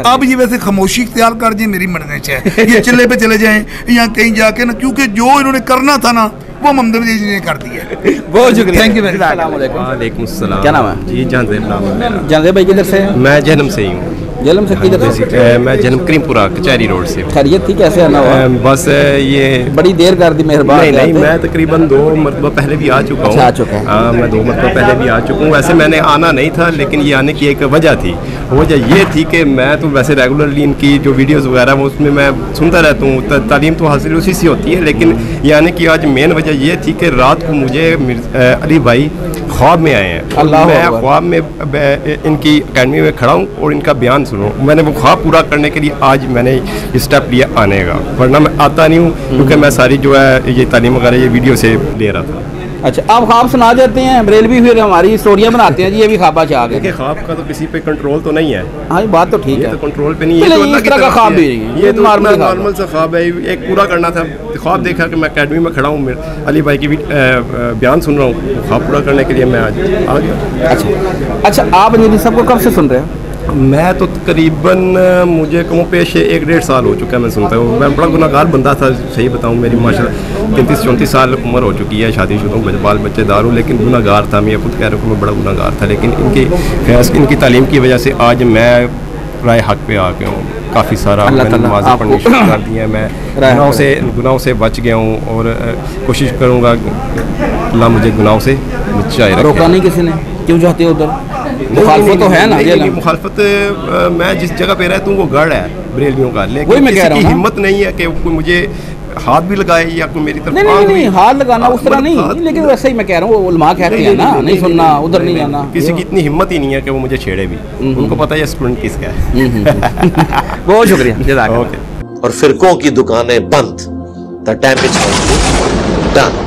अब ये वैसे खामोशी इख्तियार कर दिए, मेरी मर्जी है ये चिल्ले पे चले जाएं या कहीं जाके ना, क्योंकि जो इन्होंने करना था ना वो मोहम्मद जी ने कर दिया। बहुत शुक्रिया, थैंक यू वेरी मच। वालेकुम सलाम। क्या नाम है? जी जानदेव नाम है मेरा। जानदेव भाई किधर से? मैं जन्म से ही हूँ। जेलम से किधर से? मैं जन्म करीमपुरा कचहरी रोड से। खैरियत थी? कैसे आना हुआ? बस ये बड़ी देर कर दी, मेहरबान। नहीं, मैं तकरीबन 2 मरतबा पहले भी आ चुका हूँ। आ चुका है? हाँ, मैं 2 मरतबा पहले भी आ चुका हूँ। वैसे मैंने आना नहीं था, लेकिन ये आने की एक वजह थी। वजह ये थी कि मैं तो वैसे रेगुलरली इनकी जो वीडियोस वगैरह वो उसमें मैं सुनता रहता हूँ, तालीम तो हासिल उसी से होती है। लेकिन ये आने की आज मेन वजह ये थी कि रात को मुझे अली भाई ख्वाब में आए हैं। मैं ख्वाब में इनकी अकेडमी में खड़ा हूँ और इनका बयान सुनूँ। मैंने वो ख्वाब पूरा करने के लिए आज मैंने ये स्टेप लिया आने का, वरना मैं आता नहीं हूँ, क्योंकि मैं सारी जो है ये तालीम वगैरह ये वीडियो से ले रहा था। अच्छा, आप ख्वाब सुना देते हैं, बरेलवी फिर हमारी स्टोरियाँ बनाते हैं जी, ये भी ख्वाबा चाह गए। ख्वाब का तो किसी पे कंट्रोल तो नहीं है। हाँ, ये बात तो ठीक है, तो कंट्रोल पे नहीं है। तो इस तरह का ख्वाब भी नहीं है, ये तो नॉर्मल सा ख्वाब है। एक पूरा करना था ख्वाब, देखा कि मैं अकेडमी में खड़ा हूँ, अली भाई की बयान सुन रहा हूँ, ख्वाब पूरा करने के लिए मैं आज आ गया। अच्छा, आप इंजीनियर साहब को कब से सुन रहे हैं? मैं तो तकरीबन मुझे कम पेश 1-1.5 साल हो चुका है मैं सुनता हूँ। मैं बड़ा गुनाहगार बंदा था, सही बताऊँ, मेरी माशाल्लाह 33-34 साल उम्र हो चुकी है, शादीशुदा हूँ, बाल बच्चेदार हूँ, लेकिन गुनाहगार था। मैं खुद कह रहा हूँ मैं बड़ा गुनाहगार था, लेकिन इनकी तालीम की वजह से आज मैं राय हक पे आ गया हूँ। काफ़ी सारा मैंने नमाज़ें पढ़नी शुरू कर दी हैं। मैं गुनाहों से बच गया हूँ और कोशिश करूँगा अल्लाह मुझे गुनाहों से बचाए रखे। रोका नहीं किसी ने? क्यों जाते हो उधर? मुखालफत तो है ना? नहीं, मुखालफत मैं जिस जगह पे रहता हूँ वो गढ़ है बरेलियों का, लेकिन किसी की हिम्मत नहीं है कि कोई मुझे हाथ भी लगाए या कोई मेरी तरफ नहीं, हाथ लगाना उस तरह नहीं, लेकिन वैसे ही मैं कह रहा हूँ, उलमा कहते हैं ना, नहीं सुनना, उधर नहीं आना। किसी की इतनी हिम्मत ही नहीं है कि वो मुझे छेड़े भी। उनको पता है स्टूडेंट किसका है। बहुत शुक्रिया। और फिरकों की दुकानें बंद, द डैमेज डन।